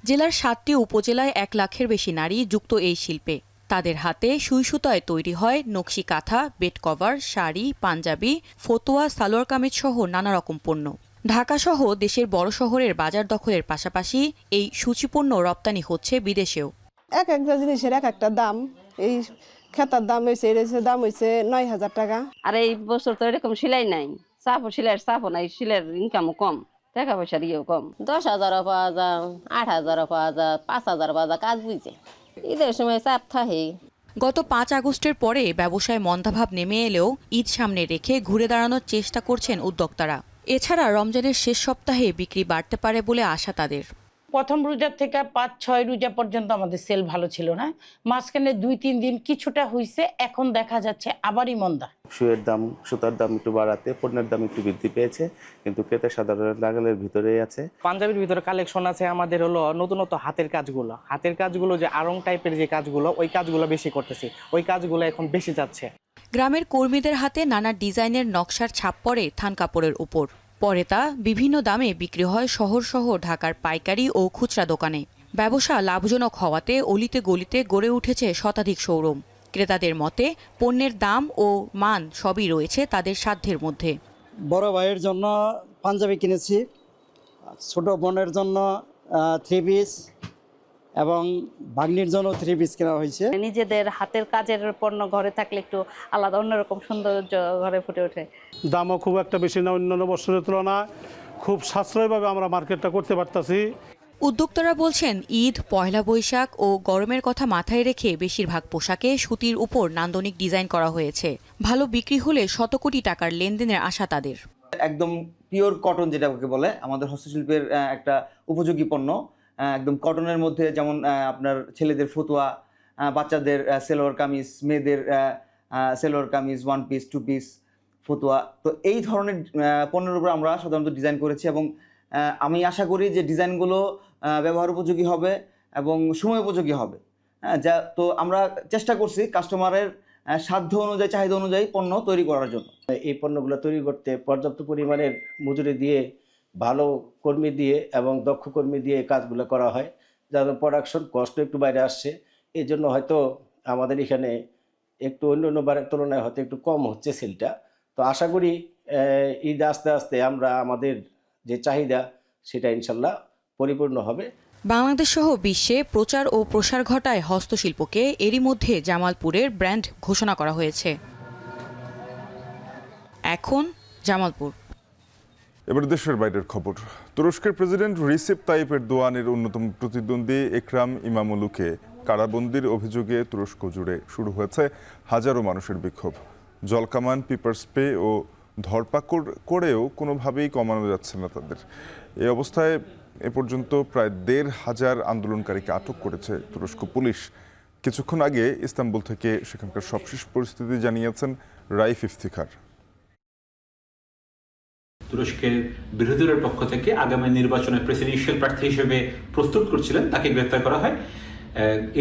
জেলার 7টি উপজেলায় 1 লাখের বেশি নারী যুক্ত এই শিল্পে। তাদের হাতে সুই সুতায় তৈরি হয় নকশি কাঁথা, বেড কভার, শাড়ি, পাঞ্জাবি, ফতুয়া, সালোয়ার কামিজ সহ নানা রকম পণ্য। ঢাকাসহ দেশের বড় শহরের বাজার দখলের পাশাপাশি এই সূচিপণ্য রপ্তানি হচ্ছে বিদেশেও। এক একটা জিনিসের এক একটা দাম। এই খেতার দাম হয়েছে, দাম হয়েছে 9,000 টাকা। আর এই বছর তো এরকম সেলাই নাই, চাপও সেলাইয়ের চাপও নাই, সেলাইয়ের ইনকামও কম। টাকা পয়সার ইয়েও কম। 10,000 পাওয়া যায়, 8,000 পাওয়া যায়, 5,000 পাওয়া যায়, কাজ বুঝে ঈদের সময় চাপ থাকে। গত 5 আগস্টের পরে ব্যবসায় মন্দাভাব নেমে এলেও ঈদ সামনে রেখে ঘুরে দাঁড়ানোর চেষ্টা করছেন উদ্যোক্তারা। এছাড়া রমজানের শেষ সপ্তাহে বিক্রি বাড়তে পারে বলে আশা তাদের। প্রথম রোজার থেকে 5-6 রোজা পর্যন্ত আমাদের সেল ভালো ছিল না, মাঝখানে 2-3 দিন কিছুটা হয়েছে, এখন দেখা যাচ্ছে আবারই মন্দা। শুয়ের দাম, সুতার দাম একটু বাড়াতে পণ্যের দাম একটু বৃদ্ধি পেয়েছে, কিন্তু ক্রেতা সাধারণ নাগালের ভিতরেই আছে। পাঞ্জাবির ভিতরে কালেকশন আছে আমাদের হলো নতুনত হাতের কাজগুলো যে আড়ং টাইপের যে কাজগুলো, ওই কাজগুলো বেশি করতেছি, ওই কাজগুলো এখন বেশি যাচ্ছে। গ্রামের কর্মীদের হাতে নানা ডিজাইনের নকশার ছাপ পড়ে থান কাপড়ের উপর, পরে তা বিভিন্ন দামে বিক্রি হয় শহর সহ ঢাকার পাইকারি ও খুচরা দোকানে। ব্যবসা লাভজনক হওয়াতে অলিতে গলিতে গড়ে উঠেছে শতাধিক শোরুম। ক্রেতাদের মতে পণ্যের দাম ও মান সবই রয়েছে তাদের সাধ্যের মধ্যে। বড় ভাইয়ের জন্য পাঞ্জাবি কিনেছি, ছোট বোনের জন্য 3 পিস এবং ভাগ্নির জন্য 3 পিস কেনা হয়েছে। নিজেদের হাতের কাজের পণ্য ঘরে থাকলে একটু আলাদা অন্যরকম সৌন্দর্য ঘরে ফুটে ওঠে। দামও খুব একটা বেশি না অন্যান্য বছরের তুলনায়, খুব সাশ্রয়ভাবে আমরা মার্কেটটা করতে পারতাছি। উদ্যোক্তারা বলছেন ঈদ, পয়লা বৈশাখ ও গরমের কথা মাথায় রেখে বেশিরভাগ পোশাকে সুতির উপর নান্দনিক ডিজাইন করা হয়েছে। ভালো বিক্রি হলে শত কোটি টাকার লেনদেনের আশা তাদের। একদম পিওর কটন যেটাকে বলে, আমাদের হস্তশিল্পের একটা উপযোগী পণ্য। একদম কটনের মধ্যে যেমন আপনার ছেলেদের ফতুয়া, বাচ্চাদের সেলোয়ার কামিজ, মেয়েদের সেলোয়ার কামিজ, 1 পিস 2 পিস ফতুয়া, তো এই ধরনের পণ্যের উপর আমরা সাধারণত ডিজাইন করেছি এবং আমি আশা করি যে ডিজাইনগুলো ব্যবহার উপযোগী হবে এবং সময় উপযোগী হবে। যা তো আমরা চেষ্টা করছি কাস্টমারের সাধ্য অনুযায়ী, চাহিদা অনুযায়ী পণ্য তৈরি করার জন্য। এই পণ্যগুলো তৈরি করতে পর্যাপ্ত পরিমাণের মজুরি দিয়ে, ভালো কর্মী দিয়ে এবং দক্ষ কর্মী দিয়ে কাজগুলো করা হয়, যার প্রোডাকশন কষ্ট একটু বাইরে আসছে। এই জন্য হয়তো আমাদের এখানে একটু অন্য বারের তুলনায় হয়তো একটু কম হচ্ছে সেলটা। তো আশা করি ঈদ আস্তে আস্তে আমরা আমাদের যে চাহিদা সেটা ইনশাল্লাহ পরিপূর্ণ হবে। বাংলাদেশ সহ বিশ্বে প্রচার ও প্রসার ঘটায় হস্তশিল্পকে। এরই মধ্যে জামালপুরের ব্র্যান্ড ঘোষণা করা হয়েছে। এখন জামালপুর। এবার দেশের বাইরের খবর। তুরস্কের প্রেসিডেন্ট রিসেপ তাইপ এরদোয়ানের অন্যতম প্রতিদ্বন্দ্বী একরাম ইমামোগলুকে কারাবন্দির অভিযোগে তুরস্ক জুড়ে শুরু হয়েছে হাজারো মানুষের বিক্ষোভ। জলকামান, পিপার স্প্রে ও ধরপাকড় করেও কোনোভাবেই কমানো যাচ্ছে না তাদের। এই অবস্থায় এ পর্যন্ত প্রায় 1,500 আন্দোলনকারীকে আটক করেছে তুরস্ক পুলিশ। কিছুক্ষণ আগে ইস্তাম্বুল থেকে সেখানকার সবশেষ পরিস্থিতি জানিয়েছেন রাইফ ইফতিখার। তুরস্কের বিরোধী দলের পক্ষ থেকে আগামী নির্বাচনে প্রেসিডেন্সিয়াল প্রার্থী হিসেবে প্রস্তুত করছিলেন, তাকে গ্রেফতার করা হয়।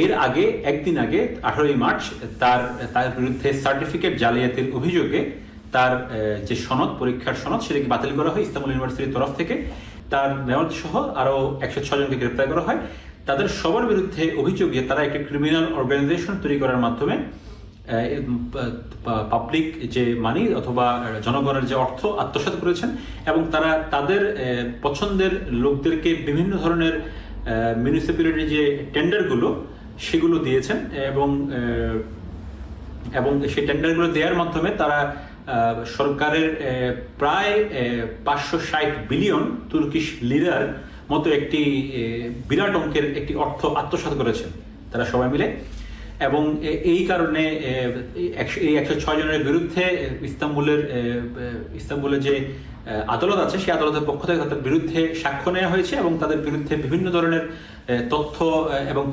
এর আগে একদিন আগে 18 মার্চ তার বিরুদ্ধে সার্টিফিকেট জালিয়াতির অভিযোগে তার যে সনদ, পরীক্ষার সনদ, সেটাকে বাতিল করা হয় ইস্তাম্বুল ইউনিভার্সিটির তরফ থেকে। তার মেয়র সহ আরও 106 জনকে গ্রেফতার করা হয়। তাদের সবার বিরুদ্ধে অভিযোগে তারা একটি ক্রিমিনাল অর্গানাইজেশন তৈরি করার মাধ্যমে পাবলিক যে মানি অথবা জনগণের যে অর্থ আত্মসাৎ করেছেন এবং তারা তাদের পছন্দের লোকদেরকে বিভিন্ন ধরনের মিউনিসিপ্যালিটির যে টেন্ডারগুলো সেগুলো দিয়েছেন এবং সেই টেন্ডারগুলো দেওয়ার মাধ্যমে তারা সরকারের প্রায় 560 বিলিয়ন তুর্কিশ লিরার মতো একটি বিরাট অঙ্কের একটি অর্থ আত্মসাৎ করেছেন তারা সবাই মিলে। এবং এই কারণে এই 106 জনের বিরুদ্ধে ইস্তাম্বুলের যে আদালত আছে সেই আদালতের পক্ষ থেকে তাদের বিরুদ্ধে সাক্ষ্য নেওয়া হয়েছে এবং তাদের বিরুদ্ধে বিভিন্ন ধরনের তথ্য এবং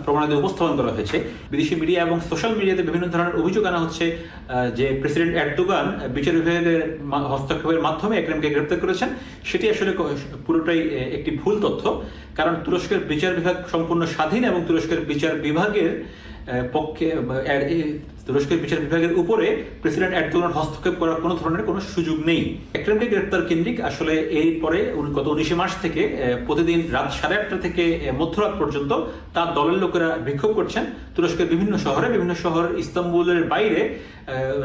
প্রমাণাদি উপস্থাপন করা হয়েছে। বিদেশি মিডিয়া এবং সোশ্যাল মিডিয়াতে বিভিন্ন ধরনের অভিযোগ আনা হচ্ছে যে প্রেসিডেন্ট এরদোগান বিচার বিভাগের হস্তক্ষেপের মাধ্যমে একরামকে গ্রেপ্তার করেছেন। সেটি আসলে পুরোটাই একটি ভুল তথ্য, কারণ তুরস্কের বিচার বিভাগ সম্পূর্ণ স্বাধীন এবং তুরস্কের বিচার বিভাগের পক্ষে তুরস্কের বিচার বিভাগের উপরে প্রেসিডেন্ট এরদোগানের হস্তক্ষেপ করার কোনো ধরনের কোনো সুযোগ নেই। একরামকে গ্রেপ্তার কেন্দ্রিক আসলে এরপরে গত 19 মার্চ থেকে প্রতিদিন রাত 8:30 থেকে মধ্যরাত পর্যন্ত তার দলের লোকেরা বিক্ষোভ করছেন তুরস্কের বিভিন্ন শহর, ইস্তাম্বুলের বাইরে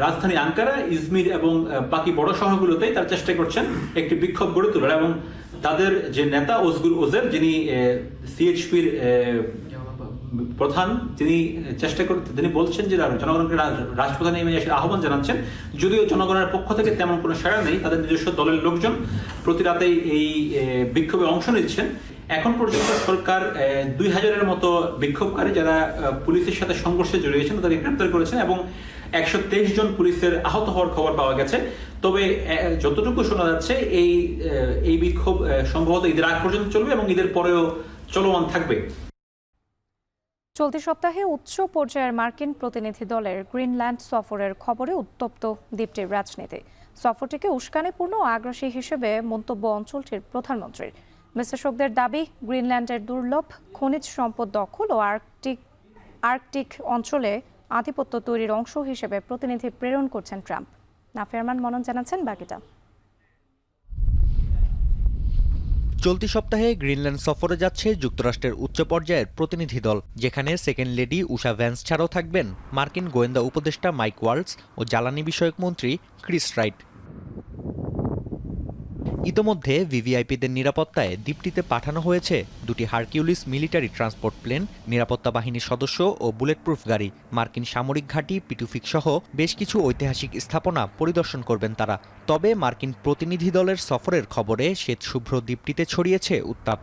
রাজধানী আঙ্কারা, ইজমির এবং বাকি বড় শহরগুলোতে তারা চেষ্টা করছেন একটি বিক্ষোভ গড়ে তোলার। এবং তাদের যে নেতা ওজগুর ওজের, যিনি সিএইচপির প্রধান তিনি তিনি বলছেন যে জনগণকে রাজপথে নেমে এসে আহ্বান জানাচ্ছেন, যদিও জনগণের পক্ষ থেকে তেমন কোনো সাড়া নেই। তাদের নিজস্ব দলের লোকজন প্রতি রাতেই এই বিক্ষোভে অংশ নিচ্ছেন। এখন পর্যন্ত সরকার 2000-এর মতো বিক্ষোভকারী যারা পুলিশের সাথে সংঘর্ষে জড়িয়েছেন তাদেরকে গ্রেপ্তার করেছেন এবং 123 জন পুলিশের আহত হওয়ার খবর পাওয়া গেছে। তবে যতটুকু শোনা যাচ্ছে এই বিক্ষোভ সম্ভবত ঈদের আগ পর্যন্ত চলবে এবং ঈদের পরেও চলমান থাকবে। চলতি সপ্তাহে উচ্চ পর্যায়ের মার্কিন প্রতিনিধি দলের গ্রিনল্যান্ড সফরের খবরে উত্তপ্ত দ্বীপটির রাজনীতি। সফরটিকে উস্কানিপূর্ণ ও আগ্রাসী হিসেবে মন্তব্য অঞ্চলটির প্রধানমন্ত্রীর। বিশ্লেষকদের দাবি, গ্রিনল্যান্ডের দুর্লভ খনিজ সম্পদ দখল ও আর্কটিক অঞ্চলে আধিপত্য তৈরির অংশ হিসেবে প্রতিনিধি প্রেরণ করছেন ট্রাম্প। নাফিয়ারমান মনন জানাচ্ছেন বাকিটা। চলতি সপ্তাহে গ্রিনল্যান্ড সফরে যাচ্ছে যুক্তরাষ্ট্রের উচ্চ পর্যায়ের প্রতিনিধি দল, যেখানে সেকেন্ড লেডি উষা ভ্যান্স ছাড়াও থাকবেন মার্কিন গোয়েন্দা উপদেষ্টা মাইক ওয়ালটস ও জ্বালানি বিষয়ক মন্ত্রী ক্রিস রাইট। ইতোমধ্যে ভিভিআইপিদের নিরাপত্তায় দ্বীপটিতে পাঠানো হয়েছে 2টি হারকিউলিস মিলিটারি ট্রান্সপোর্ট প্লেন, নিরাপত্তা বাহিনীর সদস্য ও বুলেটপ্রুফ গাড়ি। মার্কিন সামরিক ঘাঁটি, পিটুফিক সহ বেশ কিছু ঐতিহাসিক স্থাপনা পরিদর্শন করবেন তারা। তবে মার্কিন প্রতিনিধি দলের সফরের খবরে শ্বেতশুভ্র দ্বীপটিতে ছড়িয়েছে উত্তাপ।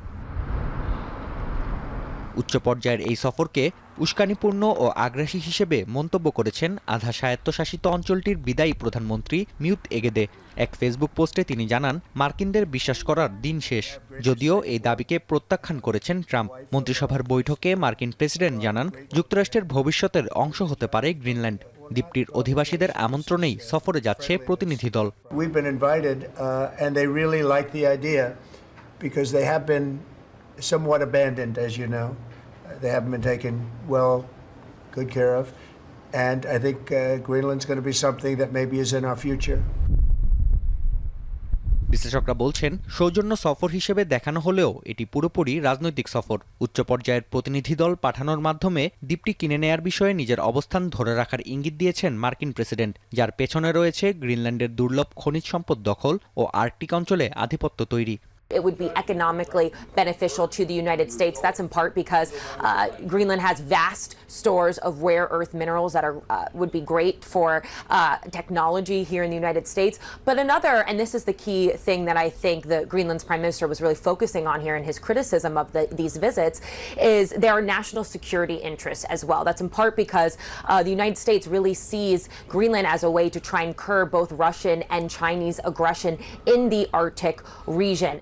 উচ্চ পর্যায়ের এই সফরকে উস্কানিপূর্ণ ও আগ্রাসী হিসেবে মন্তব্য করেছেন আধা স্বায়ত্তশাসিত অঞ্চলটির বিদায়ী প্রধানমন্ত্রী মিউত এগেদে। এক ফেসবুক পোস্টে তিনি জানান, মার্কিনদের বিশ্বাস করার দিন শেষ। যদিও এই দাবিকে প্রত্যাখ্যান করেছেন ট্রাম্প। মন্ত্রিসভার বৈঠকে মার্কিন প্রেসিডেন্ট জানান, যুক্তরাষ্ট্রের ভবিষ্যতের অংশ হতে পারে গ্রিনল্যান্ড। দ্বীপটির অধিবাসীদের আমন্ত্রণেই সফরে যাচ্ছে প্রতিনিধি দল। Somewhat abandoned, as you know. They haven't been taken good care of. And I think Greenland's going to be something that maybe is in our future. বিশ্লেষকরা বলছেন, সৌজন্য সফর হিসেবে দেখানো হলেও এটি পুরোপুরি রাজনৈতিক সফর। উচ্চ পর্যায়ের প্রতিনিধি দল পাঠানোর মাধ্যমে দ্বীপটি কিনে নেয়ার বিষয়ে নিজের অবস্থান ধরে রাখার ইঙ্গিত দিয়েছেন মার্কিন প্রেসিডেন্ট, যার পেছনে রয়েছে গ্রিনল্যান্ডের দুর্লভ খনিজ সম্পদ দখল ও আর্কটিক অঞ্চলে আধিপত্য তৈরি। It would be economically beneficial to the United States. That's in part because Greenland has vast stores of rare earth minerals that would be great for technology here in the United States. But another, and this is the key thing that I think the Greenland's Prime Minister was really focusing on here in his criticism of these visits, is there are national security interests as well. That's in part because the United States really sees Greenland as a way to try and curb both Russian and Chinese aggression in the Arctic region.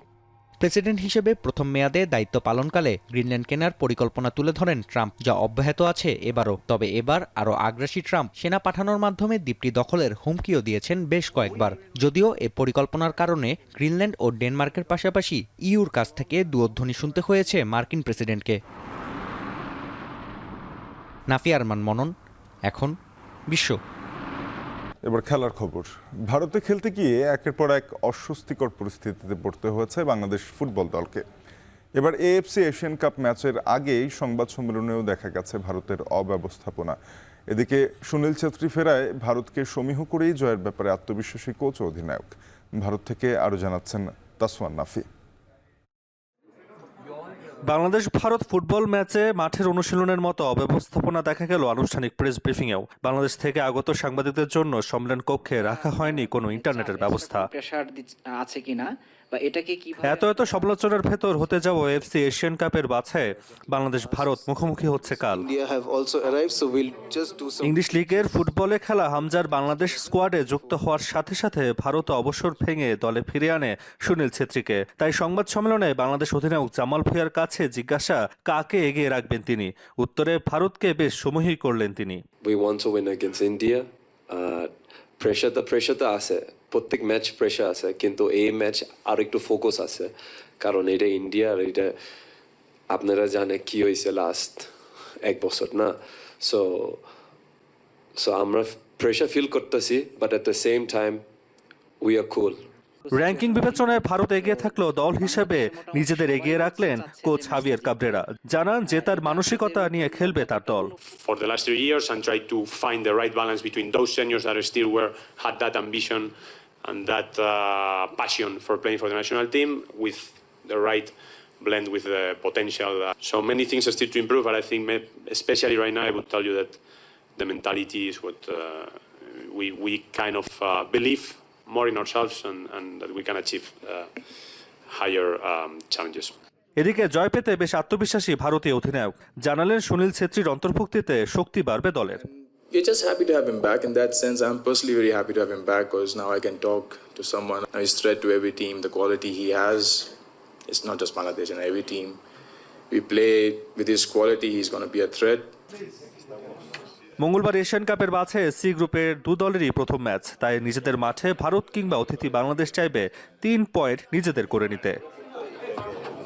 President হিসেবে প্রথম মেয়াদে দায়িত্ব পালনকালে Greenland কেনার পরিকল্পনা তুলে ধরেন Trump, যা অব্যাহত আছে এবারও। তবে এবার আরও আগ্রাসী ট্রাম্প সেনা পাঠানোর মাধ্যমে দ্বীপটি দখলের হুমকিও দিয়েছেন বেশ কয়েকবার। যদিও এ পরিকল্পনার কারণে গ্রিনল্যান্ড ও ডেনমার্কের পাশাপাশি ইউর কাছ থেকে দুধ্বনি শুনতে হয়েছে মার্কিন প্রেসিডেন্টকে। নাফিয়ারমান মনন, এখন বিশ্ব। এবার খেলার খবর। ভারতে খেলতে গিয়ে একের পর এক অস্বস্তিকর পরিস্থিতিতে পড়তে হয়েছে বাংলাদেশ ফুটবল দলকে। এবার এএফসি এশিয়ান কাপ ম্যাচের আগেই সংবাদ সম্মেলনেও দেখা গেছে ভারতের অব্যবস্থাপনা। এদিকে সুনীল ছেত্রী ফেরায় ভারতকে সমীহ করেই জয়ের ব্যাপারে আত্মবিশ্বাসী কোচ ও অধিনায়ক। ভারত থেকে আরও জানাচ্ছেন তাসওয়ান নাফি। বাংলাদেশ ভারত ফুটবল ম্যাচে মাঠের অনুশীলনের মতো অব্যবস্থাপনা দেখা গেল আনুষ্ঠানিক প্রেস ব্রিফিংয়েও। বাংলাদেশ থেকে আগত সাংবাদিকদের জন্য সম্মেলন কক্ষে রাখা হয়নি কোনো ইন্টারনেটের ব্যবস্থা। আছে কিনা বা এটাকে কি এত সমালোচনার ভেতর হতে যাওয়া এফসি এশিয়ান কাপের বাছায় বাংলাদেশ ভারত মুখোমুখি হচ্ছে কাল। ইংলিশ লিগের ফুটবলে খেলা হামজার বাংলাদেশ স্কোয়াডে যুক্ত হওয়ার সাথে সাথে ভারত অবসর ভেঙে দলে ফিরে আনে সুনীল ছেত্রীকে। তাই সংবাদ সম্মেলনে বাংলাদেশ অধিনায়ক জামাল ভুঁইয়ার কাছে জিজ্ঞাসা কাকে এগিয়ে রাখবেন তিনি। উত্তরে ভারতকে বেশ সমীহ করলেন তিনি। প্রেশার তো আছে, প্রত্যেক ম্যাচ প্রেশার আছে, কিন্তু এই ম্যাচ আর একটু ফোকাস আছে, কারণ এটা ইন্ডিয়া আর এটা আপনারা জানে কি হয়েছে লাস্ট এক বছর না। সো আমরা প্রেশার ফিল করতেছি, but at the same time we are cool. Ranking বিবেচনায় ভারত এগিয়ে থাকলেও দল হিসেবে নিজেদের এগিয়ে রাখলেন কোচ হাভিয়ার কাবরেরা। জানান যে তার মানসিকতা নিয়ে খেলবে তার দল। For the last 3 years and try to find the right balance between those seniors that still had that ambition and that passion for playing for the national team with the right blend with the potential. So many things are still to improve, but I think especially right now I would tell you that the mentality is what we kind of believe more in ourselves and that we can achieve higher challenges. এদিকে জয় পেতে বেশ আত্মবিশ্বাসী ভারতীয় অধিনায়ক জানালেন সুনীল ছেত্রীর অন্তর্ভুক্তিতে শক্তি বাড়বে দলের। We're just happy to have him back. In that sense, I'm personally very happy to have him back because now I can talk to someone. He's a threat to every team. The quality he has, it's not just Bangladesh, and every team we play with his quality, he's going to be a threat. মঙ্গলবার Asian কাপের বাছাই C গ্রুপের দু দলেরই প্রথম match, তাই নিজেদের মাঠে ভারত কিংবা অতিথি বাংলাদেশ চাইবে 3 পয়েন্ট নিজেদের করে নিতে।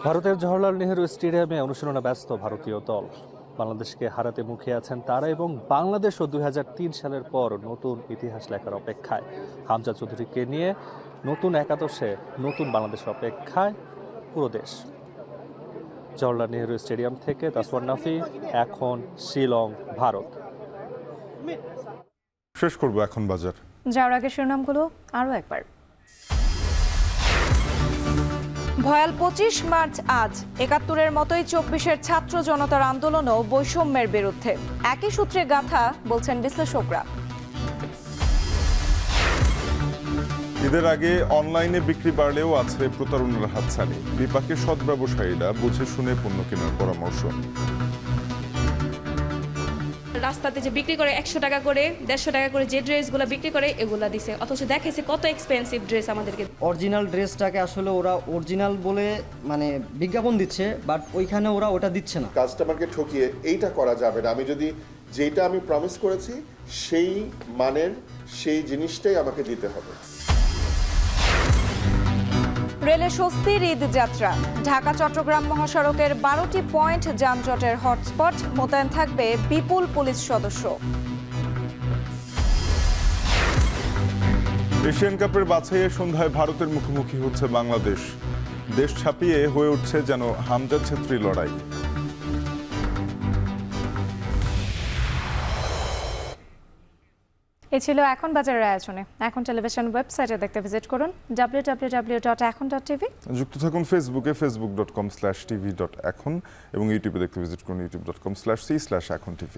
ভারতের জওহরলাল নেহরু স্টেডিয়ামে অনুশীলনে ব্যস্ত ভারতীয় দল। বাংলাদেশকে হারাতে মুখিয়ে আছেন তারা এবং বাংলাদেশও 2003 সালের পর নতুন ইতিহাস লেখার অপেক্ষায়। হামজা চৌধুরীকে নিয়ে নতুন একাদশে নতুন বাংলাদেশের অপেক্ষায় পুরো দেশ। জওহরলাল নেহরু স্টেডিয়াম থেকে তাসওয়ার নাফি, এখন শিলং, ভারত। শেষ করব এখন বাজার। যাওয়ার আগে শিরোনামগুলো আরও একবার। ভয়াল 25 মার্চ আজ 71-এর মতোই 24-এর ছাত্র জনতার আন্দোলনও বৈষম্যের বিরুদ্ধে, একই সূত্রে গাথা বলছেন বিশ্লেষকরা। ঈদের আগে অনলাইনে বিক্রি বাড়লেও আছে প্রতারণার হাতছানি, বিপাকে সৎ ব্যবসায়ীরা বুঝে শুনে পণ্য কেনার পরামর্শ। রাস্তাতে যে বিক্রি করে 100 টাকা করে 150 টাকা করে যে ড্রেসগুলো বিক্রি করে এগুলা দিছে, অথচ দেখেছে কত এক্সপেন্সিভ ড্রেস আমাদেরকে। অরিজিনাল ড্রেসটাকে আসলে ওরা অরিজিনাল বলে মানে বিজ্ঞাপন দিচ্ছে, বাট ওইখানে ওরা ওটা দিচ্ছে না। কাস্টমারকে ঠকিয়ে এইটা করা যাবে না, আমি যদি যেটা আমি প্রমিস করেছি সেই মানের সেই জিনিসটাই আমাকে দিতে হবে। রেলে স্বস্তির ঈদ যাত্রা, ঢাকা চট্টগ্রাম মহাসড়কের 12টি পয়েন্ট যানজটের হটস্পট, মোতায়েন থাকবে বিপুল পুলিশ সদস্য। এশিয়ান কাপের বাছাইয়ে সন্ধ্যায় ভারতের মুখোমুখি হচ্ছে বাংলাদেশ, দেশ ছাপিয়ে হয়ে উঠছে যেন হামজা ছেত্রী লড়াই। এ ছিল এখন বাজারের আয়োজনে। এখন টেলিভিশন ওয়েবসাইটে দেখতে ভিজিট করুন www.ekon.tv। যুক্ত থাকুন ফেসবুকে facebook.com/tv.ekon এবং ইউটিউবে দেখতে ভিজিট করুন youtube.com/c/ekontv।